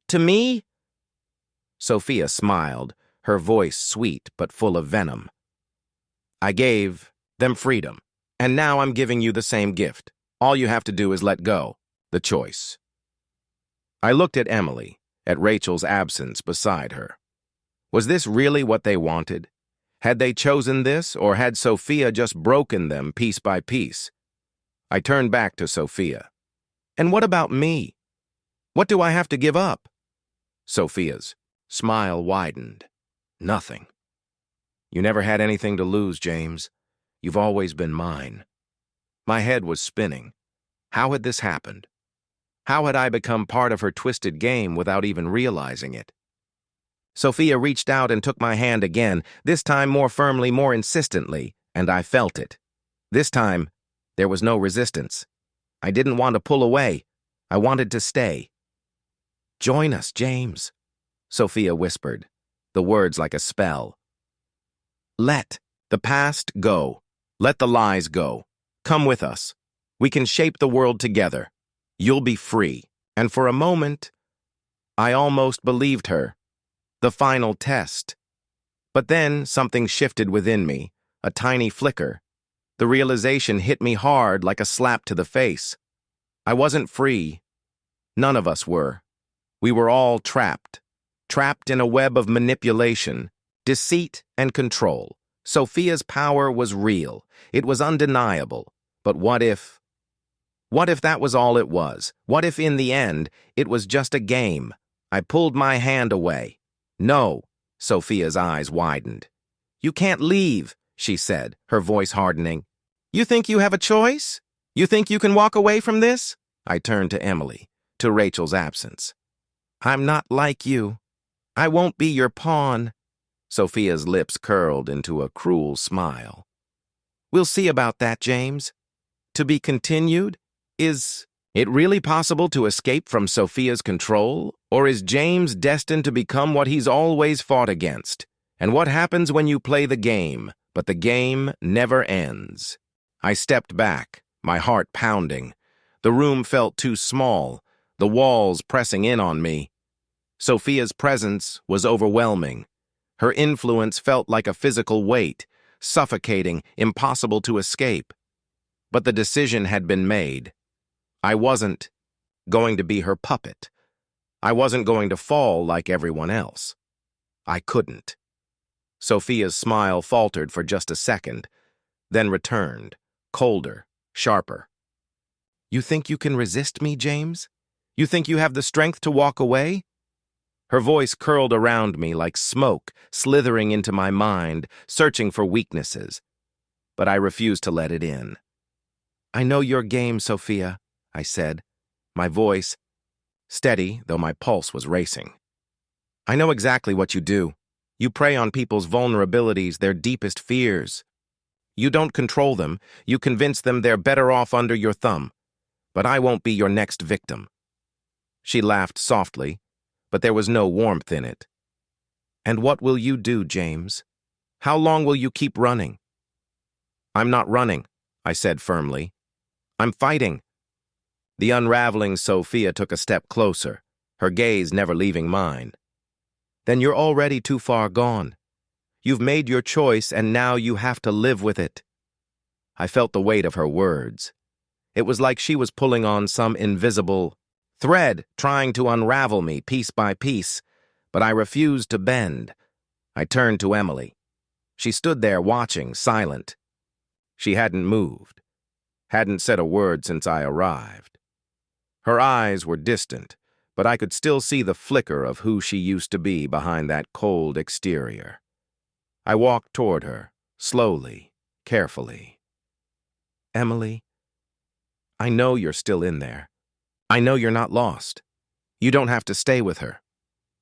To me?" Sophia smiled, her voice sweet but full of venom. "I gave them freedom, and now I'm giving you the same gift. All you have to do is let go. The choice." I looked at Emily, at Rachel's absence beside her. Was this really what they wanted? Had they chosen this, or had Sophia just broken them piece by piece? I turned back to Sophia. "And what about me? What do I have to give up?" Sophia's smile widened. "Nothing. You never had anything to lose, James. You've always been mine." My head was spinning. How had this happened? How had I become part of her twisted game without even realizing it? Sophia reached out and took my hand again, this time more firmly, more insistently, and I felt it. This time, there was no resistance. I didn't want to pull away. I wanted to stay. "Join us, James," Sophia whispered, the words like a spell. "Let the past go. Let the lies go. Come with us. We can shape the world together. You'll be free." And for a moment, I almost believed her. The final test. But then something shifted within me, a tiny flicker. The realization hit me hard like a slap to the face. I wasn't free. None of us were. We were all trapped. Trapped in a web of manipulation, deceit, and control. Sophia's power was real. It was undeniable. But what if? What if that was all it was? What if, in the end, it was just a game? I pulled my hand away. "No," Sophia's eyes widened. "You can't leave," she said, her voice hardening. "You think you have a choice? You think you can walk away from this?" I turned to Emily, to Rachel's absence. "I'm not like you. I won't be your pawn." Sophia's lips curled into a cruel smile. "We'll see about that, James. To be continued? Is it really possible to escape from Sophia's control? Or is James destined to become what he's always fought against? And what happens when you play the game, but the game never ends?" I stepped back, my heart pounding. The room felt too small, the walls pressing in on me. Sophia's presence was overwhelming. Her influence felt like a physical weight, suffocating, impossible to escape. But the decision had been made. I wasn't going to be her puppet. I wasn't going to fall like everyone else. I couldn't. Sophia's smile faltered for just a second, then returned, colder, sharper. "You think you can resist me, James? You think you have the strength to walk away?" Her voice curled around me like smoke, slithering into my mind, searching for weaknesses. But I refused to let it in. "I know your game, Sophia," I said, my voice steady, though my pulse was racing. "I know exactly what you do. You prey on people's vulnerabilities, their deepest fears. You don't control them. You convince them they're better off under your thumb. But I won't be your next victim." She laughed softly, but there was no warmth in it. "And what will you do, James? How long will you keep running?" "I'm not running," I said firmly. "I'm fighting." The unraveling Sophia took a step closer, her gaze never leaving mine. "Then you're already too far gone. You've made your choice, and now you have to live with it." I felt the weight of her words. It was like she was pulling on some invisible thread, trying to unravel me piece by piece, but I refused to bend. I turned to Emily. She stood there watching, silent. She hadn't moved, hadn't said a word since I arrived. Her eyes were distant, but I could still see the flicker of who she used to be behind that cold exterior. I walked toward her, slowly, carefully. "Emily, I know you're still in there. I know you're not lost. You don't have to stay with her."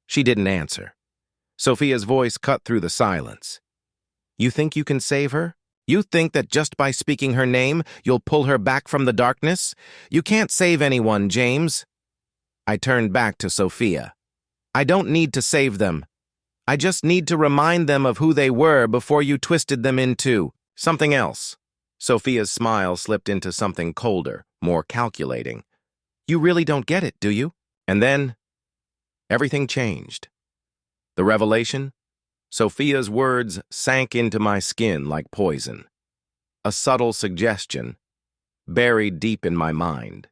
She didn't answer. Sophia's voice cut through the silence. "You think you can save her? You think that just by speaking her name, you'll pull her back from the darkness? You can't save anyone, James." I turned back to Sophia. "I don't need to save them. I just need to remind them of who they were before you twisted them into something else." Sophia's smile slipped into something colder, more calculating. "You really don't get it, do you?" And then, everything changed. The revelation? Sophia's words sank into my skin like poison. A subtle suggestion, buried deep in my mind.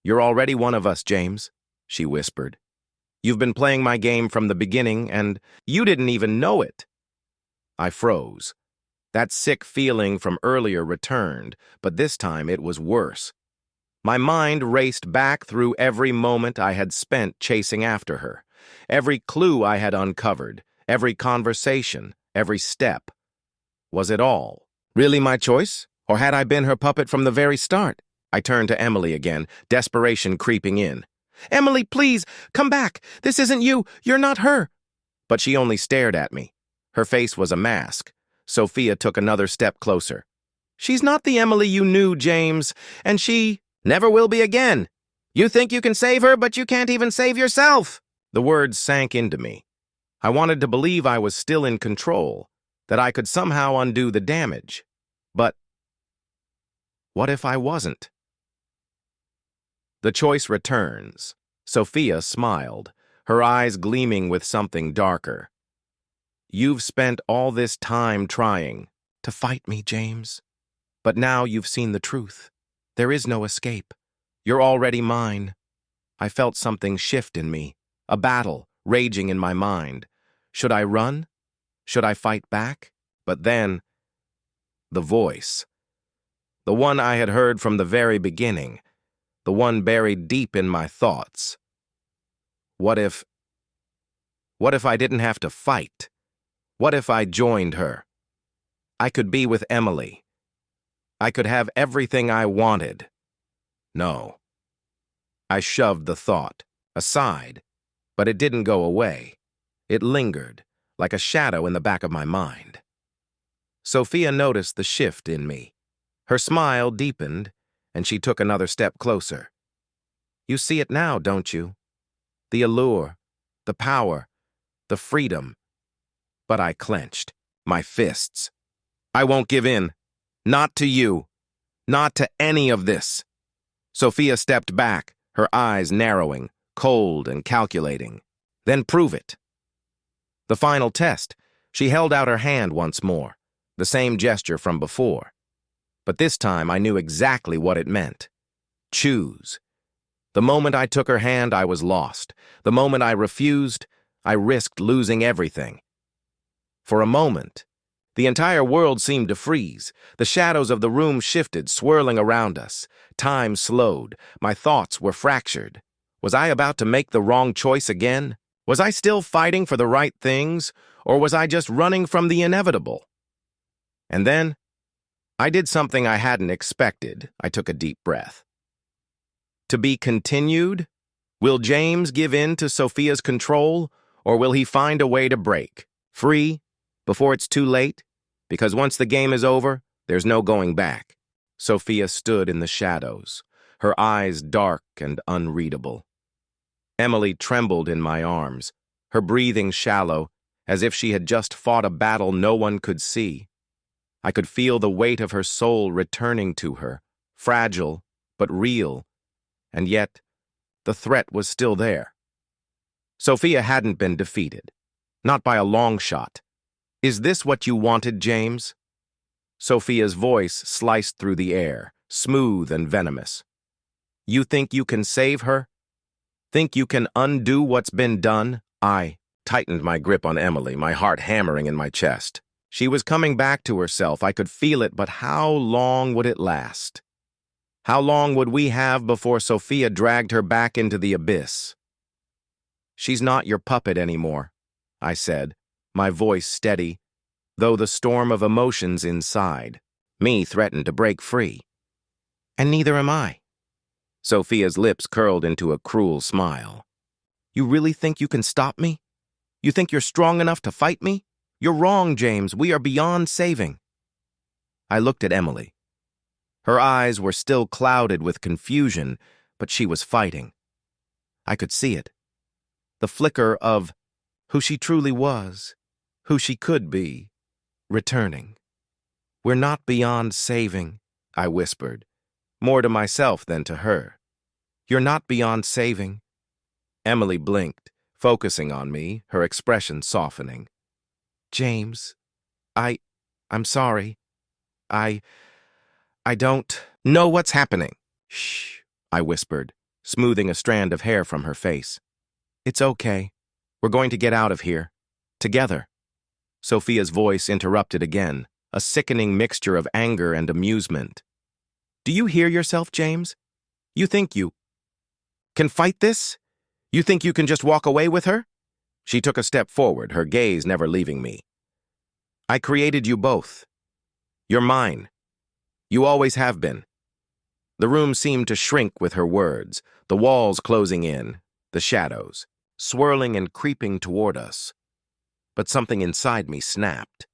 "You're already one of us, James," she whispered. "You've been playing my game from the beginning, and you didn't even know it." I froze. That sick feeling from earlier returned, but this time it was worse. My mind raced back through every moment I had spent chasing after her, every clue I had uncovered, every conversation, every step. Was it all really my choice, or had I been her puppet from the very start? I turned to Emily again, desperation creeping in. "Emily, please, come back. This isn't you. You're not her." But she only stared at me. Her face was a mask. Sophia took another step closer. "She's not the Emily you knew, James, and she never will be again. You think you can save her, but you can't even save yourself." The words sank into me. I wanted to believe I was still in control, that I could somehow undo the damage. But what if I wasn't? The choice returns. Sophia smiled, her eyes gleaming with something darker. "You've spent all this time trying to fight me, James. But now you've seen the truth. There is no escape. You're already mine." I felt something shift in me, a battle raging in my mind. Should I run? Should I fight back? But then, the voice. The one I had heard from the very beginning. The one buried deep in my thoughts. What if I didn't have to fight? What if I joined her? I could be with Emily. I could have everything I wanted. No. I shoved the thought aside, but it didn't go away. It lingered, like a shadow in the back of my mind. Sophia noticed the shift in me. Her smile deepened, and she took another step closer. "You see it now, don't you? The allure, the power, the freedom." But I clenched, my fists. "I won't give in. Not to you. Not to any of this." Sophia stepped back, her eyes narrowing, cold and calculating. "Then prove it." The final test. She held out her hand once more, the same gesture from before. But this time I knew exactly what it meant. Choose. The moment I took her hand, I was lost. The moment I refused, I risked losing everything. For a moment, the entire world seemed to freeze. The shadows of the room shifted, swirling around us. Time slowed. My thoughts were fractured. Was I about to make the wrong choice again? Was I still fighting for the right things, or was I just running from the inevitable? And then, I did something I hadn't expected. I took a deep breath. To be continued? Will James give in to Sophia's control, or will he find a way to break? Free? Before it's too late? Because once the game is over, there's no going back. Sophia stood in the shadows, her eyes dark and unreadable. Emily trembled in my arms, her breathing shallow, as if she had just fought a battle no one could see. I could feel the weight of her soul returning to her, fragile but real, and yet the threat was still there. Sophia hadn't been defeated, not by a long shot. "Is this what you wanted, James?" Sophia's voice sliced through the air, smooth and venomous. "You think you can save her? Think you can undo what's been done?" I tightened my grip on Emily, my heart hammering in my chest. She was coming back to herself. I could feel it, but how long would it last? How long would we have before Sophia dragged her back into the abyss? "She's not your puppet anymore," I said, my voice steady, though the storm of emotions inside me threatened to break free. And neither am I. Sophia's lips curled into a cruel smile. You really think you can stop me? You think you're strong enough to fight me? You're wrong, James. We are beyond saving. I looked at Emily. Her eyes were still clouded with confusion, but she was fighting. I could see it. The flicker of who she truly was, who she could be, returning. We're not beyond saving, I whispered, more to myself than to her. You're not beyond saving. Emily blinked, focusing on me, her expression softening. James, I'm sorry. I don't know what's happening. Shh, I whispered, smoothing a strand of hair from her face. It's okay. We're going to get out of here. Together. Sophia's voice interrupted again, a sickening mixture of anger and amusement. Do you hear yourself, James? You think you can fight this? You think you can just walk away with her? She took a step forward, her gaze never leaving me. I created you both. You're mine. You always have been. The room seemed to shrink with her words, the walls closing in, the shadows, swirling and creeping toward us. But something inside me snapped.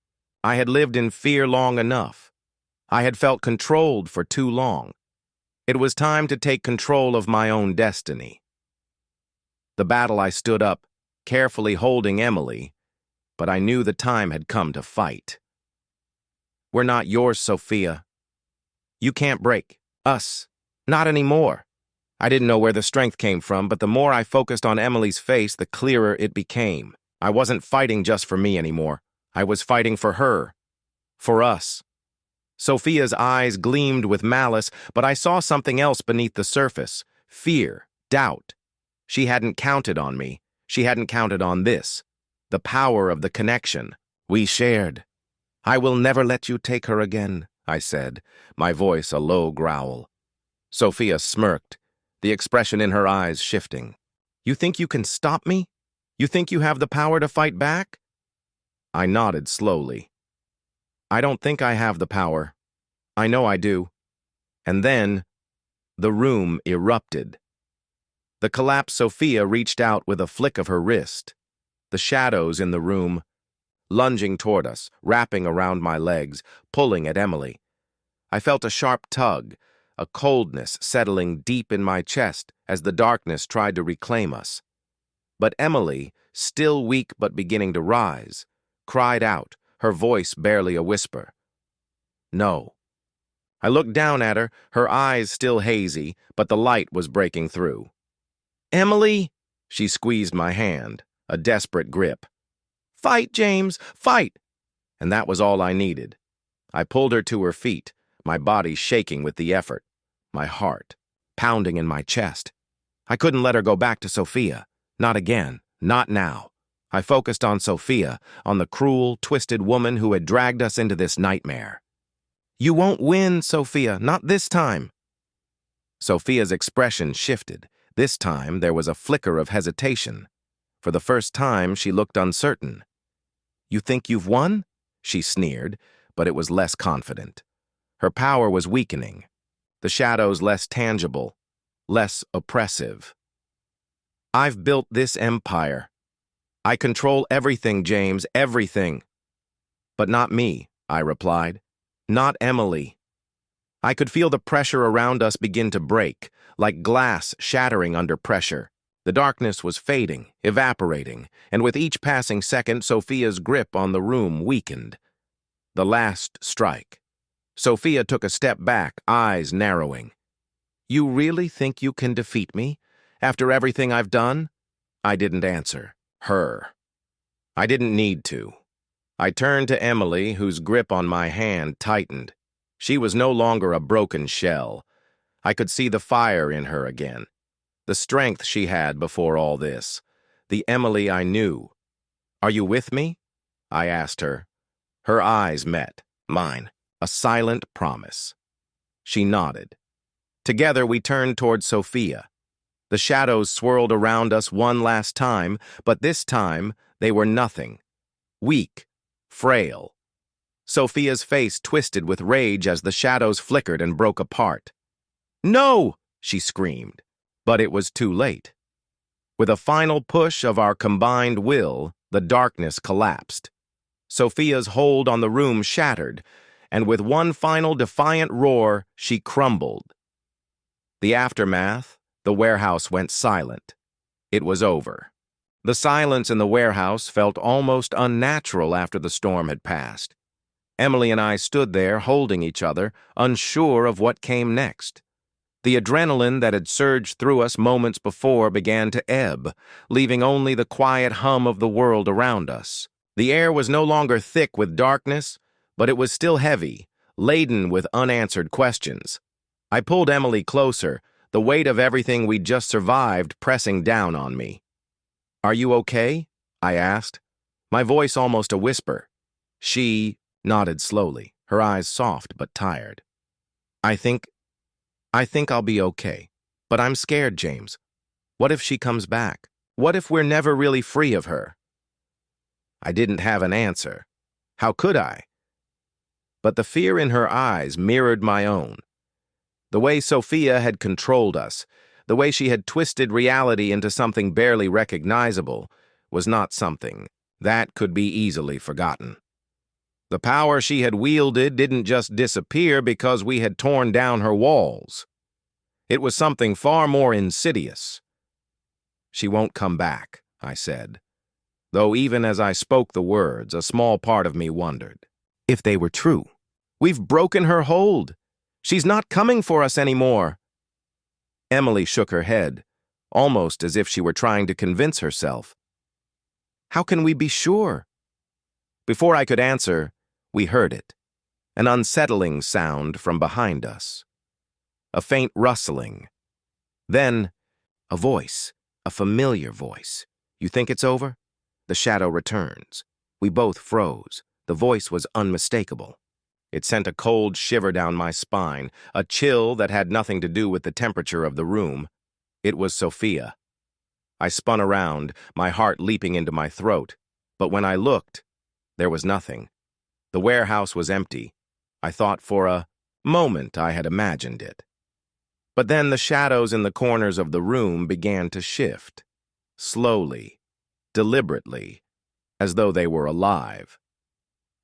I had lived in fear long enough. I had felt controlled for too long. It was time to take control of my own destiny. The battle I stood up, carefully holding Emily, but I knew the time had come to fight. We're not yours, Sophia. You can't break us. Not anymore. I didn't know where the strength came from, but the more I focused on Emily's face, the clearer it became. I wasn't fighting just for me anymore. I was fighting for her. For us. Sophia's eyes gleamed with malice, but I saw something else beneath the surface. Fear, doubt. She hadn't counted on me. She hadn't counted on this. The power of the connection we shared. I will never let you take her again, I said, my voice a low growl. Sophia smirked, the expression in her eyes shifting. You think you can stop me? You think you have the power to fight back? I nodded slowly. I don't think I have the power. I know I do. And then, the room erupted. The collapsed Sophia reached out with a flick of her wrist. The shadows in the room, lunging toward us, wrapping around my legs, pulling at Emily. I felt a sharp tug, a coldness settling deep in my chest as the darkness tried to reclaim us. But Emily, still weak but beginning to rise, cried out, her voice barely a whisper. No. I looked down at her, her eyes still hazy, but the light was breaking through. Emily, she squeezed my hand, a desperate grip. Fight, James, fight! And that was all I needed. I pulled her to her feet, my body shaking with the effort, my heart pounding in my chest. I couldn't let her go back to Sophia. Not again, not now. I focused on Sophia, on the cruel, twisted woman who had dragged us into this nightmare. You won't win, Sophia, not this time. Sophia's expression shifted. This time there was a flicker of hesitation. For the first time, she looked uncertain. You think you've won? She sneered, but it was less confident. Her power was weakening, the shadows less tangible, less oppressive. I've built this empire. I control everything, James, everything. But not me, I replied. Not Emily. I could feel the pressure around us begin to break, like glass shattering under pressure. The darkness was fading, evaporating, and with each passing second, Sophia's grip on the room weakened. The last strike. Sophia took a step back, eyes narrowing. You really think you can defeat me? After everything I've done? I didn't answer. Her. I didn't need to. I turned to Emily, whose grip on my hand tightened. She was no longer a broken shell. I could see the fire in her again. The strength she had before all this. The Emily I knew. Are you with me? I asked her. Her eyes met mine, a silent promise. She nodded. Together we turned toward Sophia. The shadows swirled around us one last time, but this time they were nothing. Weak, frail. Sophia's face twisted with rage as the shadows flickered and broke apart. "No!" she screamed. But it was too late. With a final push of our combined will, the darkness collapsed. Sophia's hold on the room shattered, and with one final defiant roar, she crumbled. The aftermath, the warehouse went silent. It was over. The silence in the warehouse felt almost unnatural after the storm had passed. Emily and I stood there holding each other, unsure of what came next. The adrenaline that had surged through us moments before began to ebb, leaving only the quiet hum of the world around us. The air was no longer thick with darkness, but it was still heavy, laden with unanswered questions. I pulled Emily closer, the weight of everything we'd just survived pressing down on me. "Are you okay?" I asked, my voice almost a whisper. She nodded slowly, her eyes soft but tired. I think I'll be okay. But I'm scared, James. What if she comes back? What if we're never really free of her?" I didn't have an answer. How could I? But the fear in her eyes mirrored my own. The way Sophia had controlled us, the way she had twisted reality into something barely recognizable, was not something that could be easily forgotten. The power she had wielded didn't just disappear because we had torn down her walls. It was something far more insidious. "She won't come back," I said, though even as I spoke the words, a small part of me wondered. If they were true, we've broken her hold. She's not coming for us anymore. Emily shook her head, almost as if she were trying to convince herself. "How can we be sure?" Before I could answer, we heard it, an unsettling sound from behind us. A faint rustling. Then, a voice, a familiar voice. "You think it's over?" The shadow returns. We both froze. The voice was unmistakable. It sent a cold shiver down my spine, a chill that had nothing to do with the temperature of the room. It was Sophia. I spun around, my heart leaping into my throat. But when I looked, there was nothing. The warehouse was empty. I thought for a moment I had imagined it. But then the shadows in the corners of the room began to shift, slowly, deliberately, as though they were alive.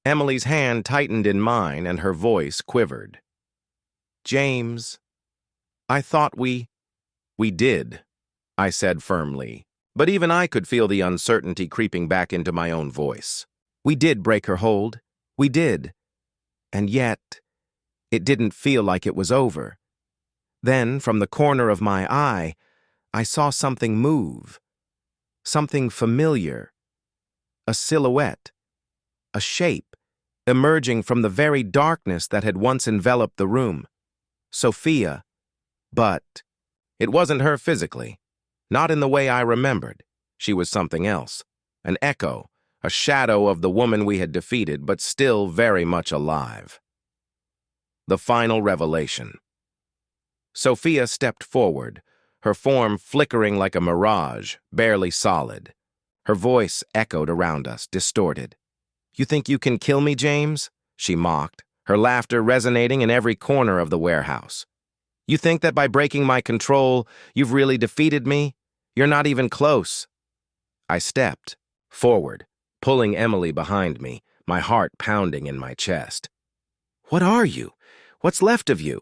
Emily's hand tightened in mine and her voice quivered. "James, I thought we did," I said firmly, but even I could feel the uncertainty creeping back into my own voice. "We did break her hold. We did. And yet, it didn't feel like it was over. Then, from the corner of my eye, I saw something move. Something familiar. A silhouette. A shape, emerging from the very darkness that had once enveloped the room. Sophia. But it wasn't her physically. Not in the way I remembered. She was something else. An echo, a shadow of the woman we had defeated, but still very much alive. The final revelation. Sophia stepped forward, her form flickering like a mirage, barely solid. Her voice echoed around us, distorted. "You think you can kill me, James?" she mocked, her laughter resonating in every corner of the warehouse. "You think that by breaking my control, you've really defeated me? You're not even close." I stepped forward, pulling Emily behind me, my heart pounding in my chest. "What are you? What's left of you?"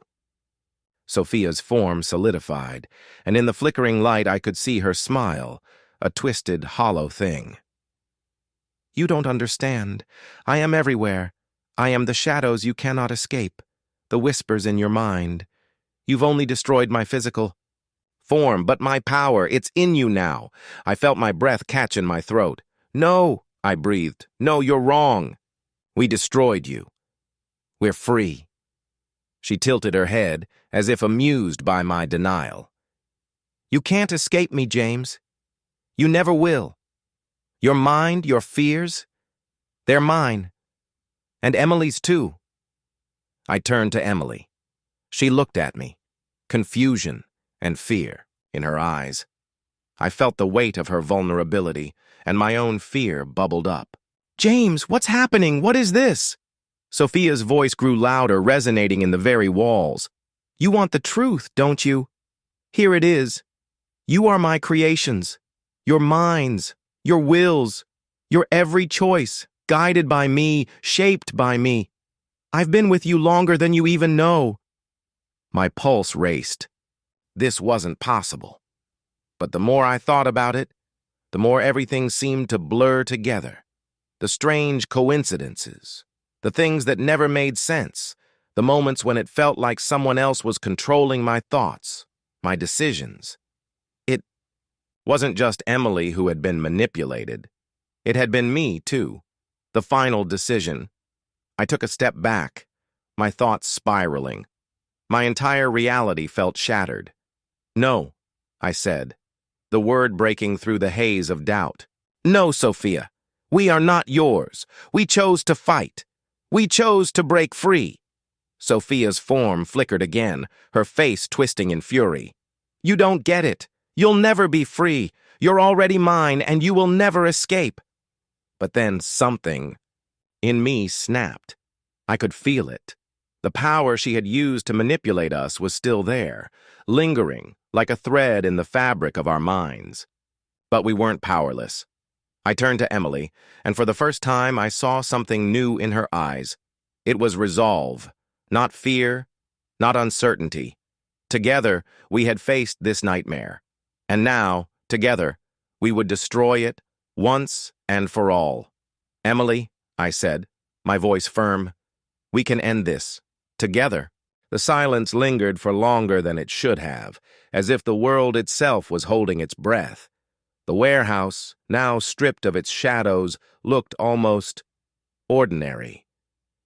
Sophia's form solidified, and in the flickering light I could see her smile, a twisted, hollow thing. "You don't understand. I am everywhere. I am the shadows you cannot escape, the whispers in your mind. You've only destroyed my physical form, but my power, it's in you now." I felt my breath catch in my throat. "No," I breathed. "No, you're wrong. We destroyed you. We're free." She tilted her head, as if amused by my denial. "You can't escape me, James. You never will. Your mind, your fears, they're mine. And Emily's too." I turned to Emily. She looked at me, confusion and fear in her eyes. I felt the weight of her vulnerability, and my own fear bubbled up. "James, what's happening? What is this?" Sophia's voice grew louder, resonating in the very walls. You want the truth, don't you? Here it is. You are my creations, your minds, your wills, your every choice, guided by me, shaped by me. I've been with you longer than you even know." My pulse raced. This wasn't possible. But the more I thought about it, the more everything seemed to blur together. The strange coincidences, the things that never made sense, the moments when it felt like someone else was controlling my thoughts, my decisions. It wasn't just Emily who had been manipulated. It had been me, too. The final decision. I took a step back, my thoughts spiraling. My entire reality felt shattered. "No," I said, the word breaking through the haze of doubt. "No, Sophia. We are not yours. We chose to fight. We chose to break free." Sophia's form flickered again, her face twisting in fury. "You don't get it. You'll never be free. You're already mine, and you will never escape." But then something in me snapped. I could feel it. The power she had used to manipulate us was still there, lingering like a thread in the fabric of our minds. But we weren't powerless. I turned to Emily, and for the first time I saw something new in her eyes. It was resolve, not fear, not uncertainty. Together, we had faced this nightmare. And now, together, we would destroy it once and for all. "Emily," I said, my voice firm, "we can end this. Together." The silence lingered for longer than it should have, as if the world itself was holding its breath. The warehouse, now stripped of its shadows, looked almost ordinary.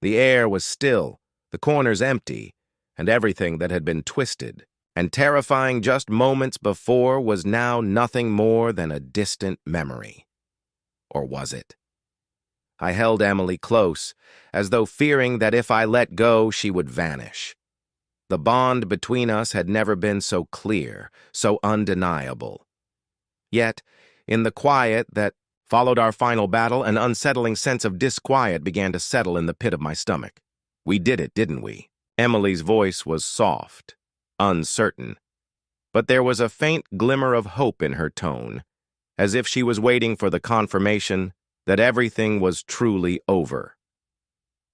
The air was still, the corners empty, and everything that had been twisted and terrifying just moments before was now nothing more than a distant memory. Or was it? I held Emily close, as though fearing that if I let go, she would vanish. The bond between us had never been so clear, so undeniable. Yet, in the quiet that followed our final battle, an unsettling sense of disquiet began to settle in the pit of my stomach. "We did it, didn't we?" Emily's voice was soft, uncertain, but there was a faint glimmer of hope in her tone, as if she was waiting for the confirmation that everything was truly over.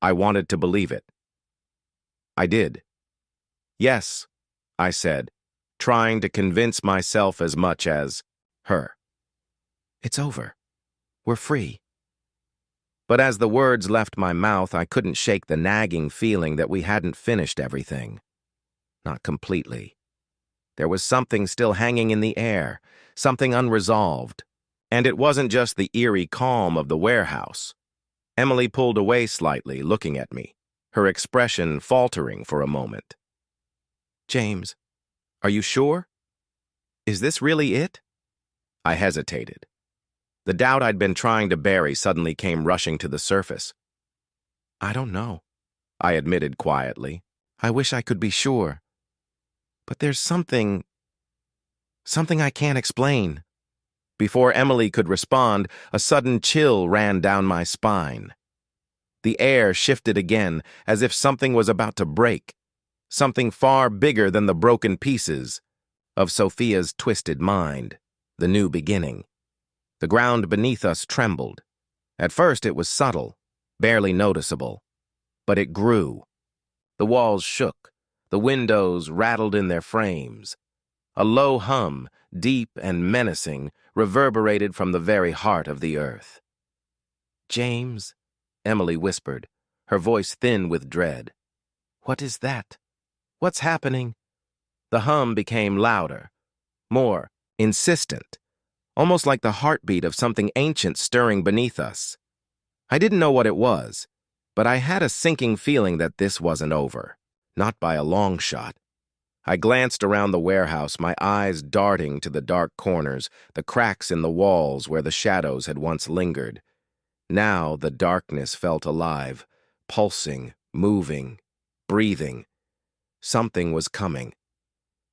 I wanted to believe it. I did. "Yes," I said, trying to convince myself as much as her. "It's over. We're free." But as the words left my mouth, I couldn't shake the nagging feeling that we hadn't finished everything. Not completely. There was something still hanging in the air, something unresolved. And it wasn't just the eerie calm of the warehouse. Emily pulled away slightly, looking at me, her expression faltering for a moment. "James, are you sure? Is this really it?" I hesitated. The doubt I'd been trying to bury suddenly came rushing to the surface. "I don't know," I admitted quietly. "I wish I could be sure. But there's something I can't explain." Before Emily could respond, a sudden chill ran down my spine. The air shifted again, as if something was about to break. Something far bigger than the broken pieces of Sophia's twisted mind, the new beginning. The ground beneath us trembled. At first it was subtle, barely noticeable. But it grew. The walls shook, the windows rattled in their frames. A low hum, deep and menacing, reverberated from the very heart of the earth. "James," Emily whispered, her voice thin with dread. "What is that? What's happening?" The hum became louder, more insistent, almost like the heartbeat of something ancient stirring beneath us. I didn't know what it was, but I had a sinking feeling that this wasn't over, not by a long shot. I glanced around the warehouse, my eyes darting to the dark corners, the cracks in the walls where the shadows had once lingered. Now the darkness felt alive, pulsing, moving, breathing. Something was coming.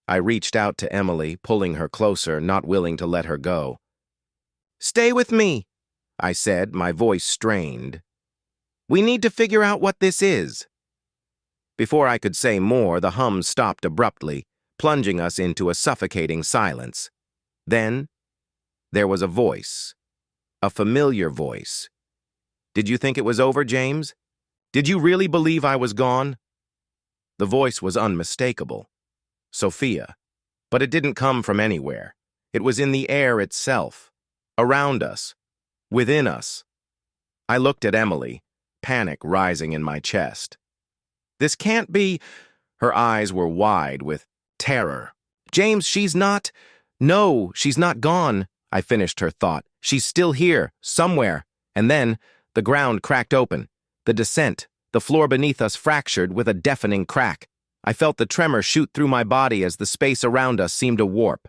I reached out to Emily, pulling her closer, not willing to let her go. "Stay with me," I said, my voice strained. "We need to figure out what this is." Before I could say more, the hum stopped abruptly, plunging us into a suffocating silence. Then, there was a voice. A familiar voice. "Did you think it was over, James? Did you really believe I was gone?" The voice was unmistakable. Sophia. But it didn't come from anywhere. It was in the air itself. Around us. Within us. I looked at Emily, panic rising in my chest. "This can't be—" Her eyes were wide with terror. "James, she's not—" "No, she's not gone," I finished her thought. "She's still here, somewhere." And then, the ground cracked open. The descent, the floor beneath us fractured with a deafening crack. I felt the tremor shoot through my body as the space around us seemed to warp.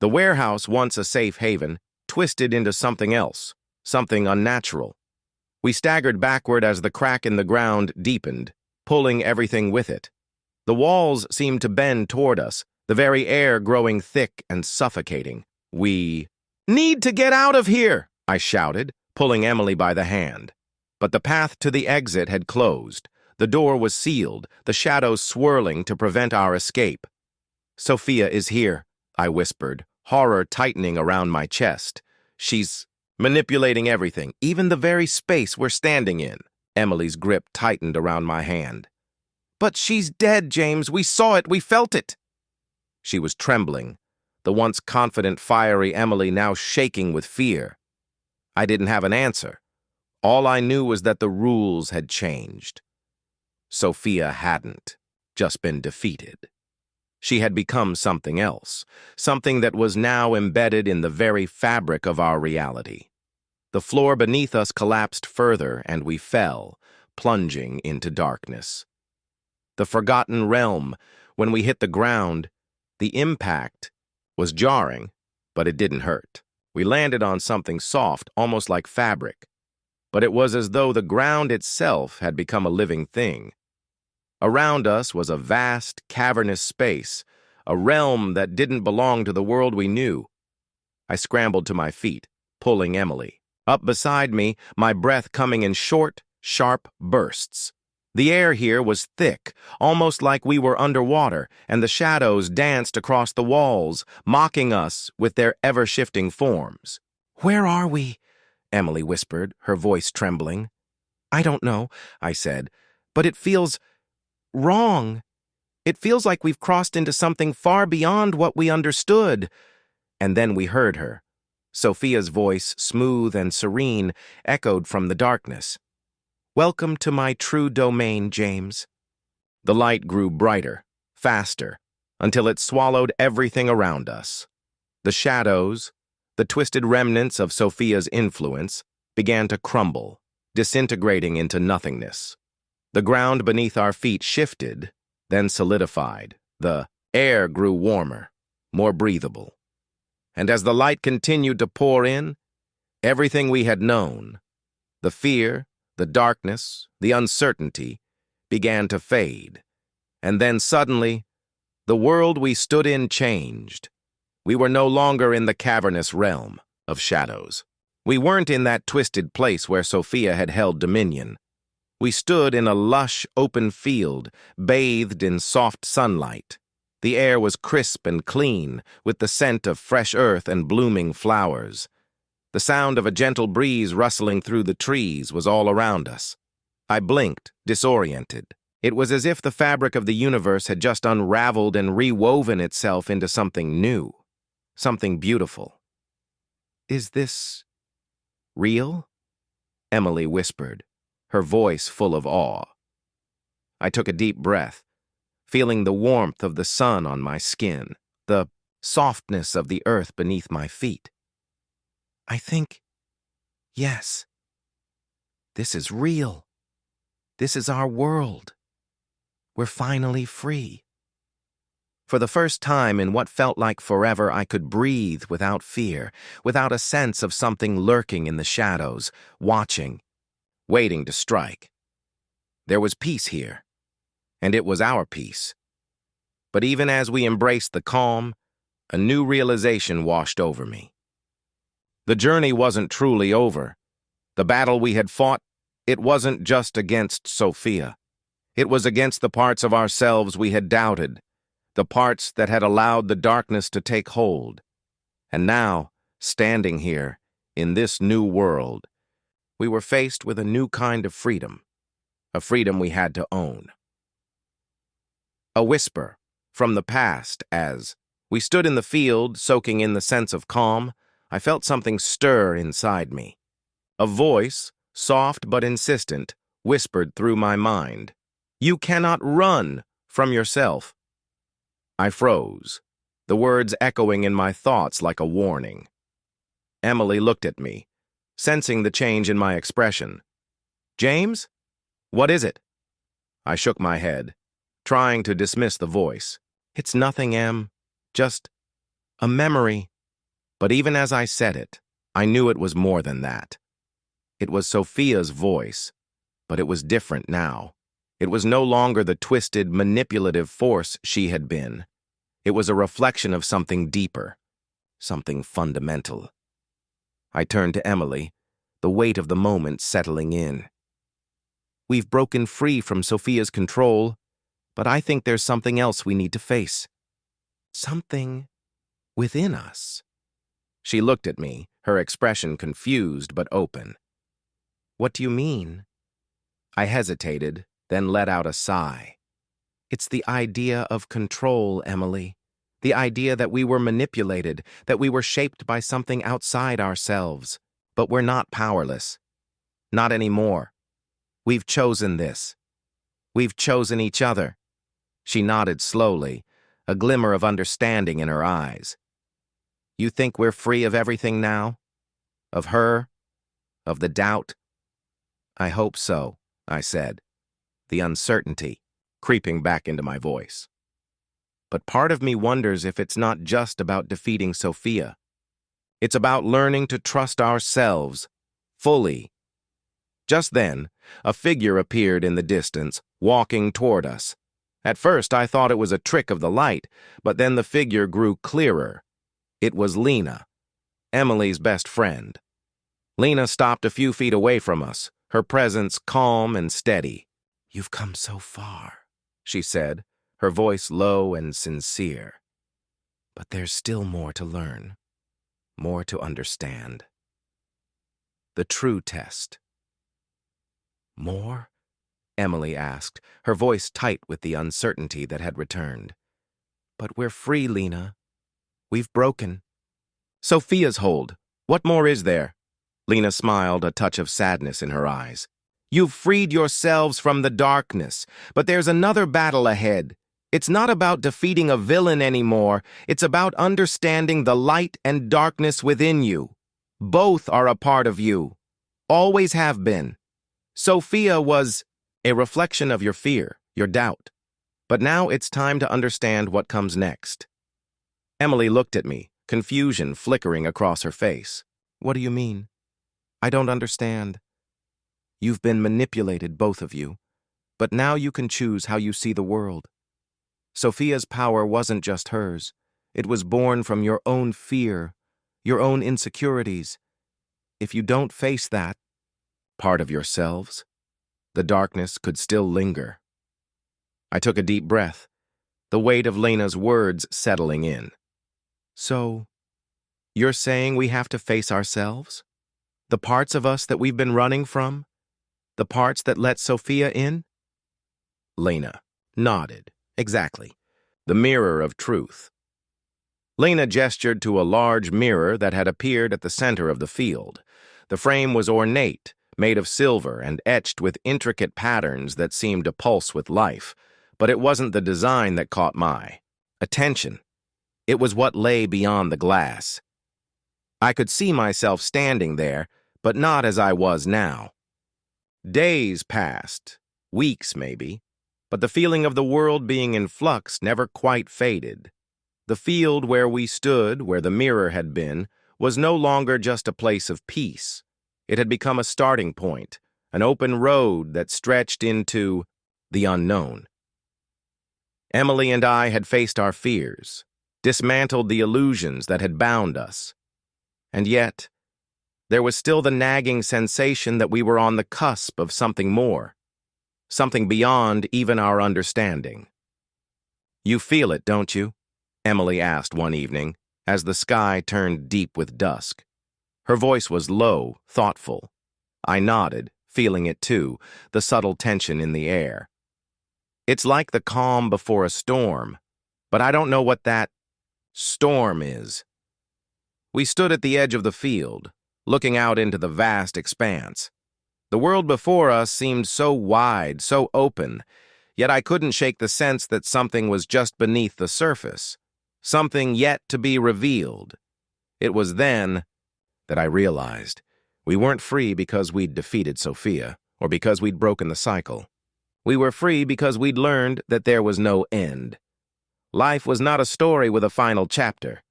The warehouse, once a safe haven, twisted into something else, something unnatural. We staggered backward as the crack in the ground deepened, pulling everything with it. The walls seemed to bend toward us, the very air growing thick and suffocating. "We need to get out of here," I shouted, pulling Emily by the hand. But the path to the exit had closed. The door was sealed, the shadows swirling to prevent our escape. "Sophia is here," I whispered, horror tightening around my chest. "She's manipulating everything, even the very space we're standing in." Emily's grip tightened around my hand. "But she's dead, James. We saw it. We felt it." She was trembling, the once confident, fiery Emily now shaking with fear. I didn't have an answer. All I knew was that the rules had changed. Sophia hadn't just been defeated. She had become something else, something that was now embedded in the very fabric of our reality. The floor beneath us collapsed further, and we fell, plunging into darkness. The forgotten realm, when we hit the ground, the impact was jarring, but it didn't hurt. We landed on something soft, almost like fabric, but it was as though the ground itself had become a living thing. Around us was a vast, cavernous space, a realm that didn't belong to the world we knew. I scrambled to my feet, pulling Emily. Up beside me, my breath coming in short, sharp bursts. The air here was thick, almost like we were underwater, and the shadows danced across the walls, mocking us with their ever-shifting forms. "Where are we?" Emily whispered, her voice trembling. "I don't know," I said, "but it feels wrong. It feels like we've crossed into something far beyond what we understood." And then we heard her. Sophia's voice, smooth and serene, echoed from the darkness. "Welcome to my true domain, James." The light grew brighter, faster, until it swallowed everything around us. The shadows, the twisted remnants of Sophia's influence, began to crumble, disintegrating into nothingness. The ground beneath our feet shifted, then solidified. The air grew warmer, more breathable. And as the light continued to pour in, everything we had known, the fear, the darkness, the uncertainty, began to fade. And then suddenly, the world we stood in changed. We were no longer in the cavernous realm of shadows. We weren't in that twisted place where Sophia had held dominion. We stood in a lush, open field, bathed in soft sunlight. The air was crisp and clean, with the scent of fresh earth and blooming flowers. The sound of a gentle breeze rustling through the trees was all around us. I blinked, disoriented. It was as if the fabric of the universe had just unraveled and rewoven itself into something new, something beautiful. "Is this real?" Emily whispered, her voice full of awe. I took a deep breath, feeling the warmth of the sun on my skin, the softness of the earth beneath my feet. "I think, yes, this is real. This is our world. We're finally free." For the first time in what felt like forever, I could breathe without fear, without a sense of something lurking in the shadows, watching, waiting to strike. There was peace here, and it was our peace. But even as we embraced the calm, a new realization washed over me. The journey wasn't truly over. The battle we had fought, it wasn't just against Sophia. It was against the parts of ourselves we had doubted, the parts that had allowed the darkness to take hold. And now, standing here, in this new world, we were faced with a new kind of freedom, a freedom we had to own. A whisper from the past as we stood in the field, soaking in the sense of calm, I felt something stir inside me. A voice, soft but insistent, whispered through my mind, "You cannot run from yourself." I froze, the words echoing in my thoughts like a warning. Emily looked at me, sensing the change in my expression. "James? What is it?" I shook my head, trying to dismiss the voice. "It's nothing, Em. Just a memory." But even as I said it, I knew it was more than that. It was Sophia's voice, but it was different now. It was no longer the twisted, manipulative force she had been. It was a reflection of something deeper, something fundamental. I turned to Emily, the weight of the moment settling in. "We've broken free from Sophia's control, but I think there's something else we need to face. Something within us." She looked at me, her expression confused but open. "What do you mean?" I hesitated, then let out a sigh. "It's the idea of control, Emily. The idea that we were manipulated, that we were shaped by something outside ourselves. But we're not powerless. Not anymore. We've chosen this. We've chosen each other." She nodded slowly, a glimmer of understanding in her eyes. "You think we're free of everything now? Of her? Of the doubt?" "I hope so," I said, the uncertainty creeping back into my voice. But part of me wonders if it's not just about defeating Sophia. It's about learning to trust ourselves fully. Just then, a figure appeared in the distance, walking toward us. At first, I thought it was a trick of the light, but then the figure grew clearer. It was Lena, Emily's best friend. Lena stopped a few feet away from us, her presence calm and steady. "You've come so far," she said, her voice low and sincere. "But there's still more to learn, more to understand." The true test. "More?" Emily asked, her voice tight with the uncertainty that had returned. "But we're free, Lena. We've broken Sophia's hold. What more is there?" Lena smiled, a touch of sadness in her eyes. "You've freed yourselves from the darkness, but there's another battle ahead. It's not about defeating a villain anymore. It's about understanding the light and darkness within you. Both are a part of you. Always have been. Sophia was a reflection of your fear, your doubt. But now it's time to understand what comes next." Emily looked at me, confusion flickering across her face. "What do you mean? I don't understand." "You've been manipulated, both of you. But now you can choose how you see the world. Sophia's power wasn't just hers. It was born from your own fear, your own insecurities. If you don't face that part of yourselves, the darkness could still linger." I took a deep breath, the weight of Lena's words settling in. "So, you're saying we have to face ourselves? The parts of us that we've been running from? The parts that let Sophia in?" Lena nodded. "Exactly. The mirror of truth." Lena gestured to a large mirror that had appeared at the center of the field. The frame was ornate, made of silver and etched with intricate patterns that seemed to pulse with life. But it wasn't the design that caught my attention. It was what lay beyond the glass. I could see myself standing there, but not as I was now. Days passed, weeks maybe, but the feeling of the world being in flux never quite faded. The field where we stood, where the mirror had been, was no longer just a place of peace. It had become a starting point, an open road that stretched into the unknown. Emily and I had faced our fears, dismantled the illusions that had bound us. And yet, there was still the nagging sensation that we were on the cusp of something more. something beyond even our understanding. "You feel it, don't you?" Emily asked one evening, as the sky turned deep with dusk. Her voice was low, thoughtful. I nodded, feeling it too, the subtle tension in the air. "It's like the calm before a storm, but I don't know what that storm is." We stood at the edge of the field, looking out into the vast expanse. The world before us seemed so wide, so open, yet I couldn't shake the sense that something was just beneath the surface, something yet to be revealed. It was then that I realized we weren't free because we'd defeated Sophia, or because we'd broken the cycle. We were free because we'd learned that there was no end. Life was not a story with a final chapter.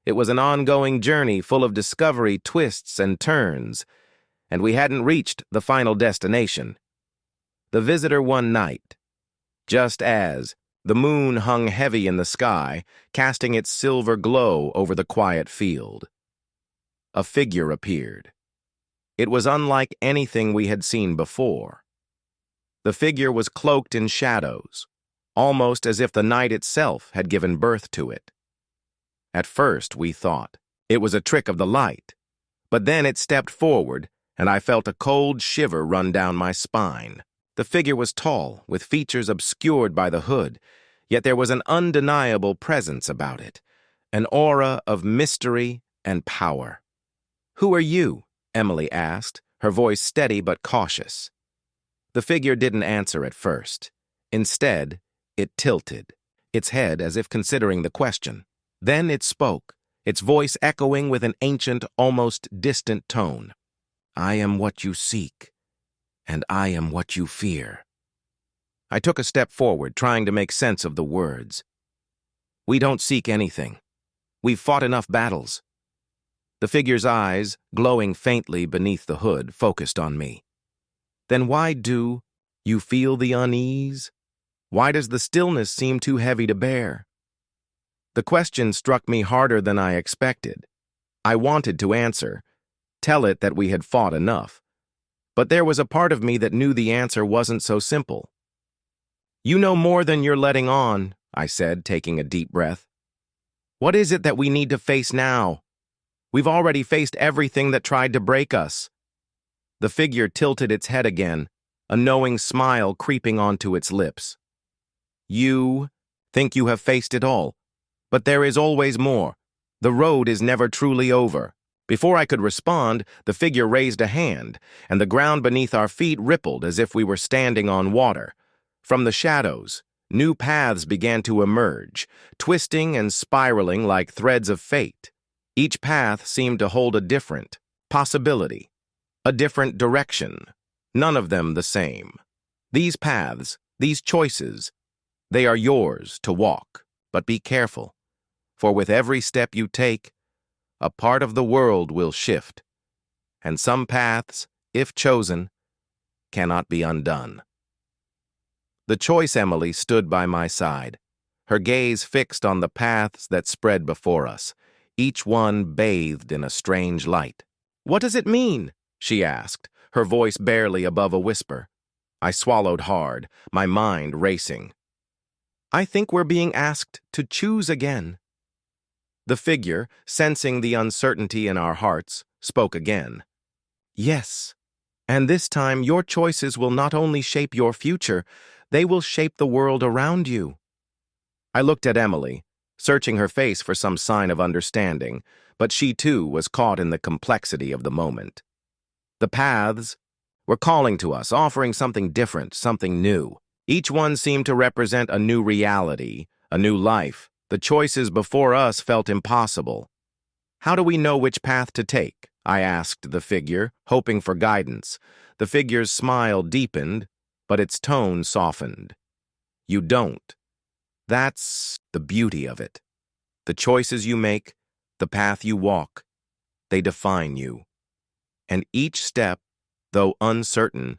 It was an ongoing journey full of discovery, twists, and turns, and we hadn't reached the final destination. The visitor one night, just as the moon hung heavy in the sky, casting its silver glow over the quiet field, a figure appeared. It was unlike anything we had seen before. The figure was cloaked in shadows, almost as if the night itself had given birth to it. At first, we thought it was a trick of the light, but then it stepped forward, and I felt a cold shiver run down my spine. The figure was tall, with features obscured by the hood, yet there was an undeniable presence about it, an aura of mystery and power. "Who are you?" Emily asked, her voice steady but cautious. The figure didn't answer at first. Instead, it tilted, its head as if considering the question. Then it spoke, its voice echoing with an ancient, almost distant tone. "I am what you seek, and I am what you fear." I took a step forward, trying to make sense of the words. "We don't seek anything. We've fought enough battles." The figure's eyes, glowing faintly beneath the hood, focused on me. "Then why do you feel the unease? Why does the stillness seem too heavy to bear?" The question struck me harder than I expected. I wanted to answer, tell it that we had fought enough. But there was a part of me that knew the answer wasn't so simple. "You know more than you're letting on," I said, taking a deep breath. "What is it that we need to face now? We've already faced everything that tried to break us." The figure tilted its head again, a knowing smile creeping onto its lips. "You think you have faced it all, but there is always more. The road is never truly over." Before I could respond, the figure raised a hand, and the ground beneath our feet rippled as if we were standing on water. From the shadows, new paths began to emerge, twisting and spiraling like threads of fate. Each path seemed to hold a different possibility, a different direction, none of them the same. These paths, these choices, they are yours to walk, but be careful, for with every step you take, a part of the world will shift, and some paths, if chosen, cannot be undone. The choice Emily stood by my side, her gaze fixed on the paths that spread before us, each one bathed in a strange light. "What does it mean?" she asked, her voice barely above a whisper. I swallowed hard, my mind racing. "I think we're being asked to choose again." The figure, sensing the uncertainty in our hearts, spoke again. "Yes, and this time your choices will not only shape your future, they will shape the world around you." I looked at Emily, searching her face for some sign of understanding, but she too was caught in the complexity of the moment. The paths were calling to us, offering something different, something new. Each one seemed to represent a new reality, a new life. The choices before us felt impossible. "How do we know which path to take?" I asked the figure, hoping for guidance. The figure's smile deepened, but its tone softened. "You don't. That's the beauty of it. The choices you make, the path you walk, they define you. And each step, though uncertain,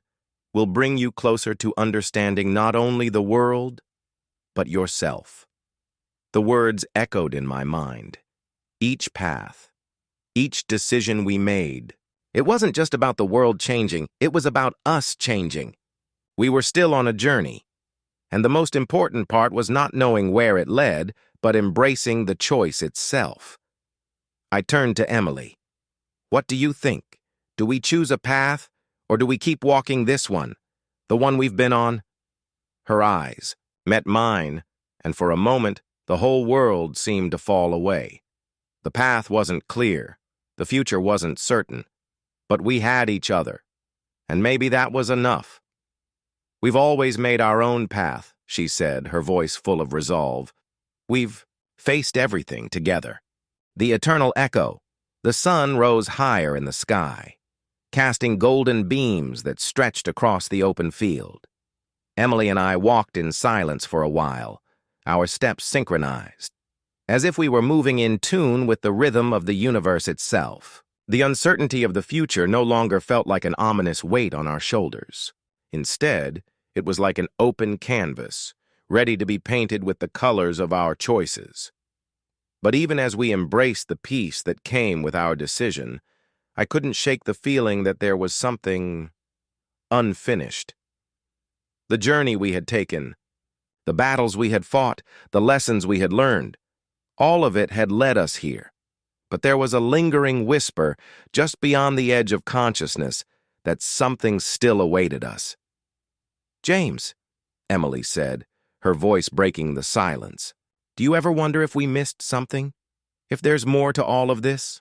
will bring you closer to understanding not only the world, but yourself." The words echoed in my mind. Each path, each decision we made, it wasn't just about the world changing, it was about us changing. We were still on a journey, and the most important part was not knowing where it led, but embracing the choice itself. I turned to Emily. What do you think? Do we choose a path, or do we keep walking this one, the one we've been on? Her eyes met mine, and for a moment, the whole world seemed to fall away. The path wasn't clear, the future wasn't certain, but we had each other, and maybe that was enough. We've always made our own path, she said, her voice full of resolve. We've faced everything together. The eternal echo. The sun rose higher in the sky, casting golden beams that stretched across the open field. Emily and I walked in silence for a while, our steps synchronized, as if we were moving in tune with the rhythm of the universe itself. The uncertainty of the future no longer felt like an ominous weight on our shoulders. Instead, it was like an open canvas, ready to be painted with the colors of our choices. But even as we embraced the peace that came with our decision, I couldn't shake the feeling that there was something unfinished. The journey we had taken, the battles we had fought, the lessons we had learned, all of it had led us here. But there was a lingering whisper just beyond the edge of consciousness that something still awaited us. "James," Emily said, her voice breaking the silence, "do you ever wonder if we missed something? If there's more to all of this?"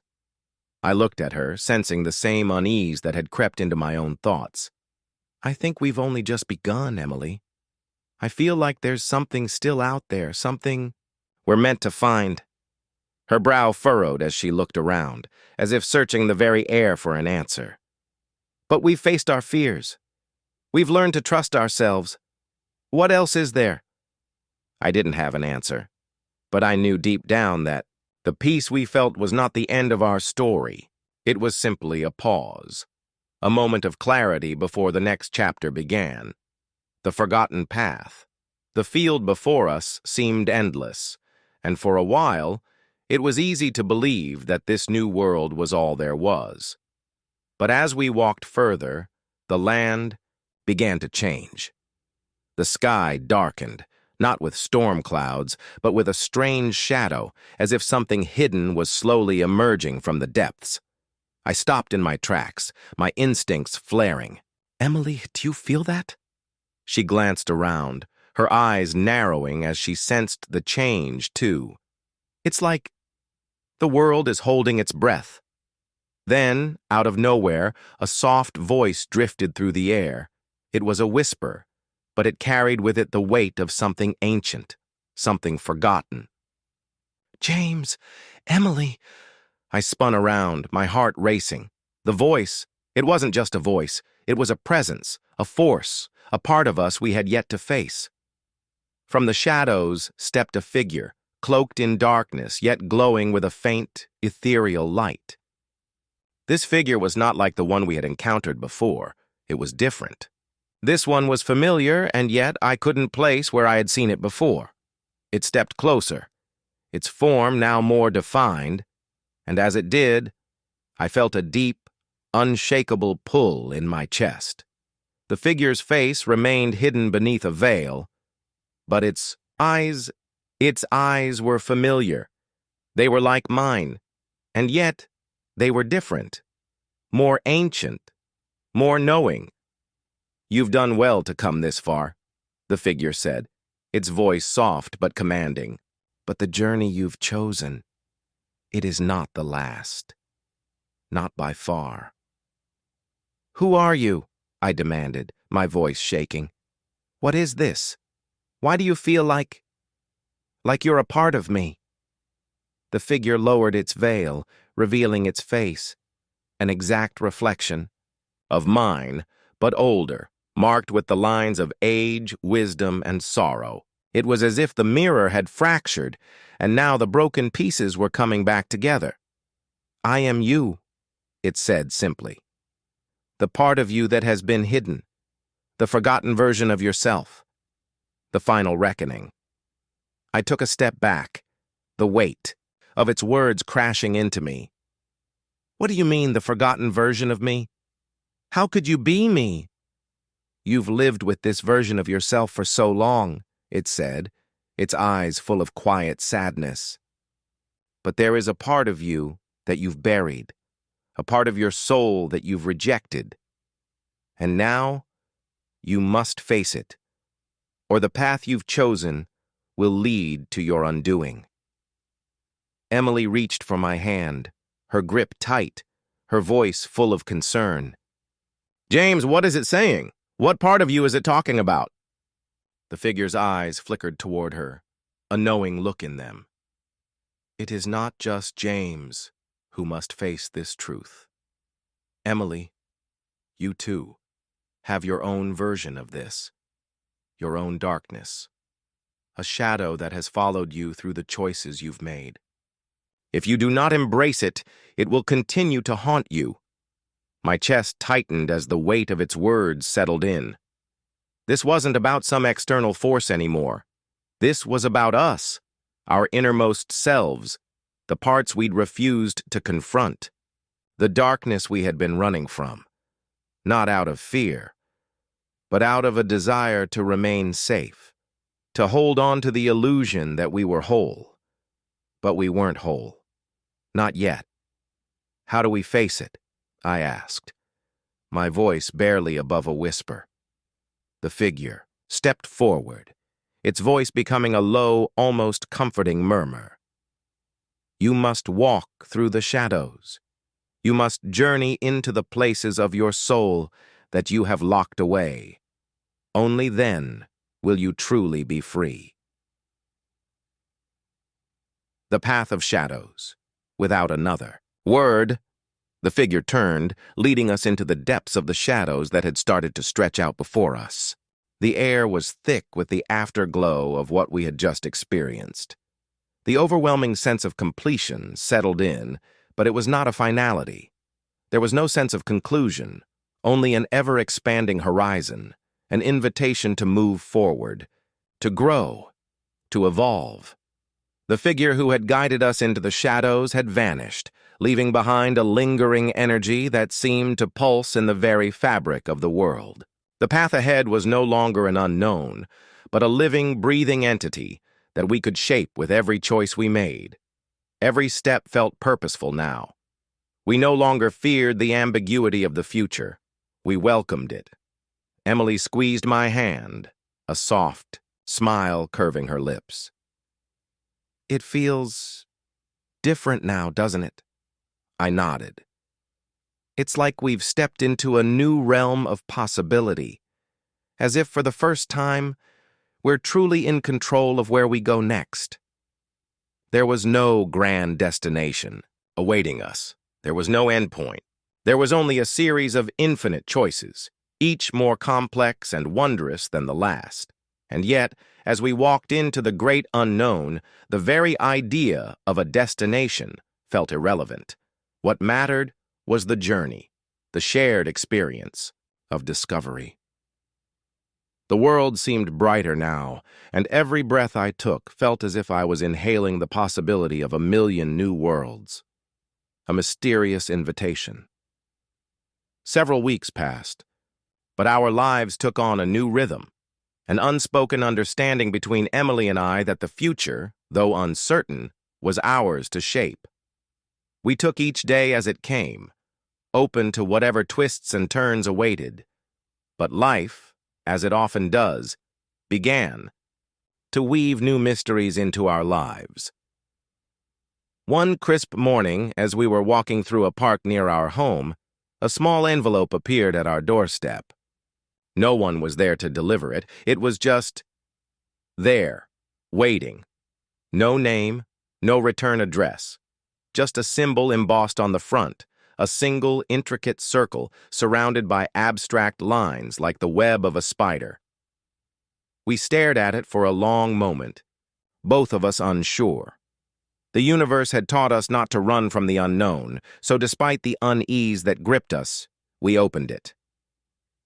I looked at her, sensing the same unease that had crept into my own thoughts. "I think we've only just begun, Emily. I feel like there's something still out there, something we're meant to find." Her brow furrowed as she looked around, as if searching the very air for an answer. "But we've faced our fears. We've learned to trust ourselves. What else is there?" I didn't have an answer, but I knew deep down that the peace we felt was not the end of our story. It was simply a pause, a moment of clarity before the next chapter began. The forgotten path. The field before us seemed endless, and for a while, it was easy to believe that this new world was all there was. But as we walked further, the land began to change. The sky darkened, not with storm clouds, but with a strange shadow, as if something hidden was slowly emerging from the depths. I stopped in my tracks, my instincts flaring. "Emily, do you feel that?" She glanced around, her eyes narrowing as she sensed the change, too. "It's like the world is holding its breath." Then, out of nowhere, a soft voice drifted through the air. It was a whisper, but it carried with it the weight of something ancient, something forgotten. "James, Emily." I spun around, my heart racing. The voice, it wasn't just a voice, it was a presence, a force, a part of us we had yet to face. From the shadows stepped a figure, cloaked in darkness, yet glowing with a faint, ethereal light. This figure was not like the one we had encountered before. It was different. This one was familiar, and yet I couldn't place where I had seen it before. It stepped closer, its form now more defined, and as it did, I felt a deep, unshakable pull in my chest. The figure's face remained hidden beneath a veil, but its eyes were familiar. They were like mine, and yet they were different, more ancient, more knowing. "You've done well to come this far," the figure said, its voice soft but commanding. "But the journey you've chosen, it is not the last. Not by far." "Who are you?" I demanded, my voice shaking. "What is this? Why do you feel like you're a part of me?" The figure lowered its veil, revealing its face, an exact reflection of mine, but older, marked with the lines of age, wisdom, and sorrow. It was as if the mirror had fractured, and now the broken pieces were coming back together. "I am you," it said simply. "The part of you that has been hidden, the forgotten version of yourself, the final reckoning." I took a step back, the weight of its words crashing into me. "What do you mean, the forgotten version of me? How could you be me?" You've lived with this version of yourself for so long, it said, its eyes full of quiet sadness. But there is a part of you that you've buried, a part of your soul that you've rejected. And now, you must face it, or the path you've chosen will lead to your undoing. Emily reached for my hand, her grip tight, her voice full of concern. James, what is it saying? What part of you is it talking about? The figure's eyes flickered toward her, a knowing look in them. It is not just James who must face this truth. Emily, you too have your own version of this, your own darkness, a shadow that has followed you through the choices you've made. If you do not embrace it, it will continue to haunt you. My chest tightened as the weight of its words settled in. This wasn't about some external force anymore. This was about us, our innermost selves, the parts we'd refused to confront, the darkness we had been running from, not out of fear, but out of a desire to remain safe, to hold on to the illusion that we were whole. But we weren't whole. Not yet. How do we face it? I asked, my voice barely above a whisper. The figure stepped forward, its voice becoming a low, almost comforting murmur. You must walk through the shadows. You must journey into the places of your soul that you have locked away. Only then will you truly be free. The path of shadows, without another. Word. The figure turned, leading us into the depths of the shadows that had started to stretch out before us. The air was thick with the afterglow of what we had just experienced. The overwhelming sense of completion settled in, but it was not a finality. There was no sense of conclusion, only an ever-expanding horizon, an invitation to move forward, to grow, to evolve. The figure who had guided us into the shadows had vanished, leaving behind a lingering energy that seemed to pulse in the very fabric of the world. The path ahead was no longer an unknown, but a living, breathing entity that we could shape with every choice we made. Every step felt purposeful now. We no longer feared the ambiguity of the future. We welcomed it. Emily squeezed my hand, a soft smile curving her lips. It feels different now, doesn't it? I nodded. It's like we've stepped into a new realm of possibility, as if for the first time, we're truly in control of where we go next. There was no grand destination awaiting us. There was no endpoint. There was only a series of infinite choices, each more complex and wondrous than the last. And yet, as we walked into the great unknown, the very idea of a destination felt irrelevant. What mattered was the journey, the shared experience of discovery. The world seemed brighter now, and every breath I took felt as if I was inhaling the possibility of a million new worlds. A mysterious invitation. Several weeks passed, but our lives took on a new rhythm, an unspoken understanding between Emily and I that the future, though uncertain, was ours to shape. We took each day as it came, open to whatever twists and turns awaited. But life, as it often does, began to weave new mysteries into our lives. One crisp morning, as we were walking through a park near our home, a small envelope appeared at our doorstep. No one was there to deliver it. It was just there, waiting. No name, no return address. Just a symbol embossed on the front, a single intricate circle surrounded by abstract lines like the web of a spider. We stared at it for a long moment, both of us unsure. The universe had taught us not to run from the unknown, so despite the unease that gripped us, we opened it.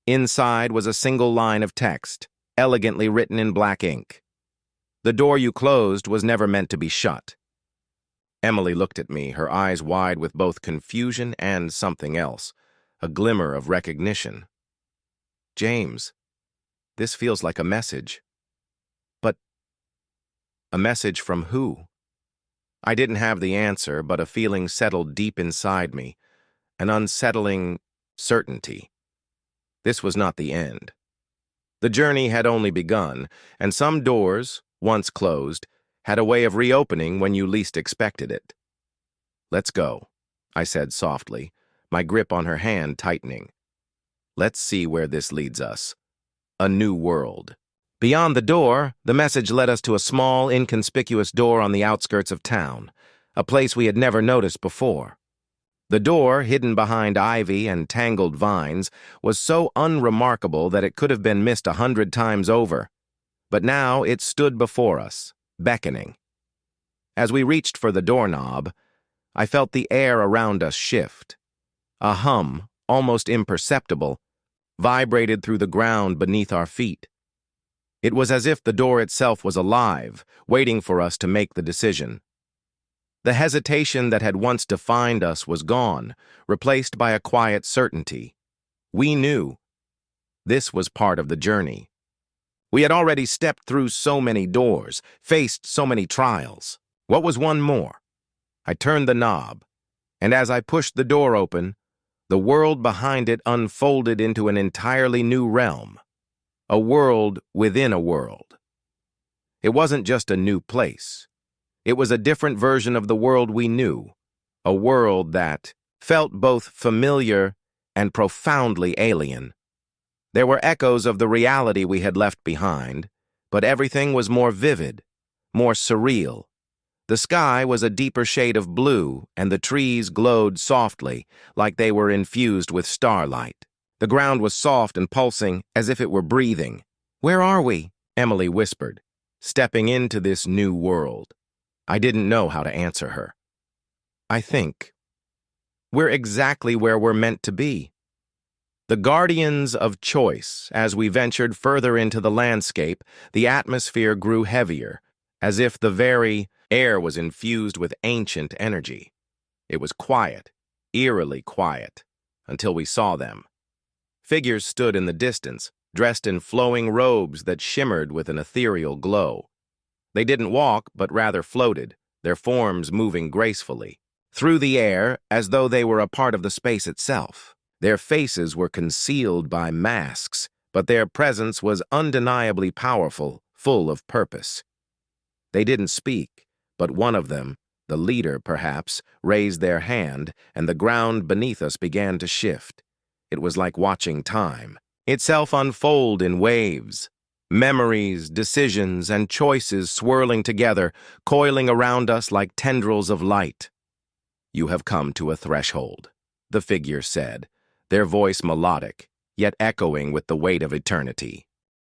Inside was a single line of text, elegantly written in black ink. The door you closed was never meant to be shut. Emily looked at me, her eyes wide with both confusion and something else, a glimmer of recognition. James, This feels like a message. But a message from who? I didn't have the answer, but a feeling settled deep inside me, an unsettling certainty. This was not the end. The journey had only begun, and some doors, once closed, had a way of reopening when you least expected it. "Let's go," I said softly, my grip on her hand tightening. "Let's see where this leads us. A new world." Beyond the door, the message led us to a small, inconspicuous door on the outskirts of town, a place we had never noticed before. The door, hidden behind ivy and tangled vines, was so unremarkable that it could have been missed 100 times over. But now it stood before us, beckoning. As we reached for the doorknob, I felt the air around us shift. A hum, almost imperceptible, vibrated through the ground beneath our feet. It was as if the door itself was alive, waiting for us to make the decision. The hesitation that had once defined us was gone, replaced by a quiet certainty. We knew. This was part of the journey. We had already stepped through so many doors, faced so many trials. What was one more? I turned the knob, and as I pushed the door open, the world behind it unfolded into an entirely new realm. A world within a world. It wasn't just a new place. It was a different version of the world we knew, a world that felt both familiar and profoundly alien. There were echoes of the reality we had left behind, but everything was more vivid, more surreal. The sky was a deeper shade of blue, and the trees glowed softly, like they were infused with starlight. The ground was soft and pulsing, as if it were breathing. "Where are we?" Emily whispered, stepping into this new world. I didn't know how to answer her. "I think we're exactly where we're meant to be." The guardians of choice. As we ventured further into the landscape, the atmosphere grew heavier, as if the very air was infused with ancient energy. It was quiet, eerily quiet, until we saw them. Figures stood in the distance, dressed in flowing robes that shimmered with an ethereal glow. They didn't walk, but rather floated, their forms moving gracefully through the air as though they were a part of the space itself. Their faces were concealed by masks, but their presence was undeniably powerful, full of purpose. They didn't speak, but one of them, the leader perhaps, raised their hand, and the ground beneath us began to shift. It was like watching time itself unfold in waves. Memories, decisions, and choices swirling together, coiling around us like tendrils of light. "You have come to a threshold," the figure said, their voice melodic, yet echoing with the weight of eternity.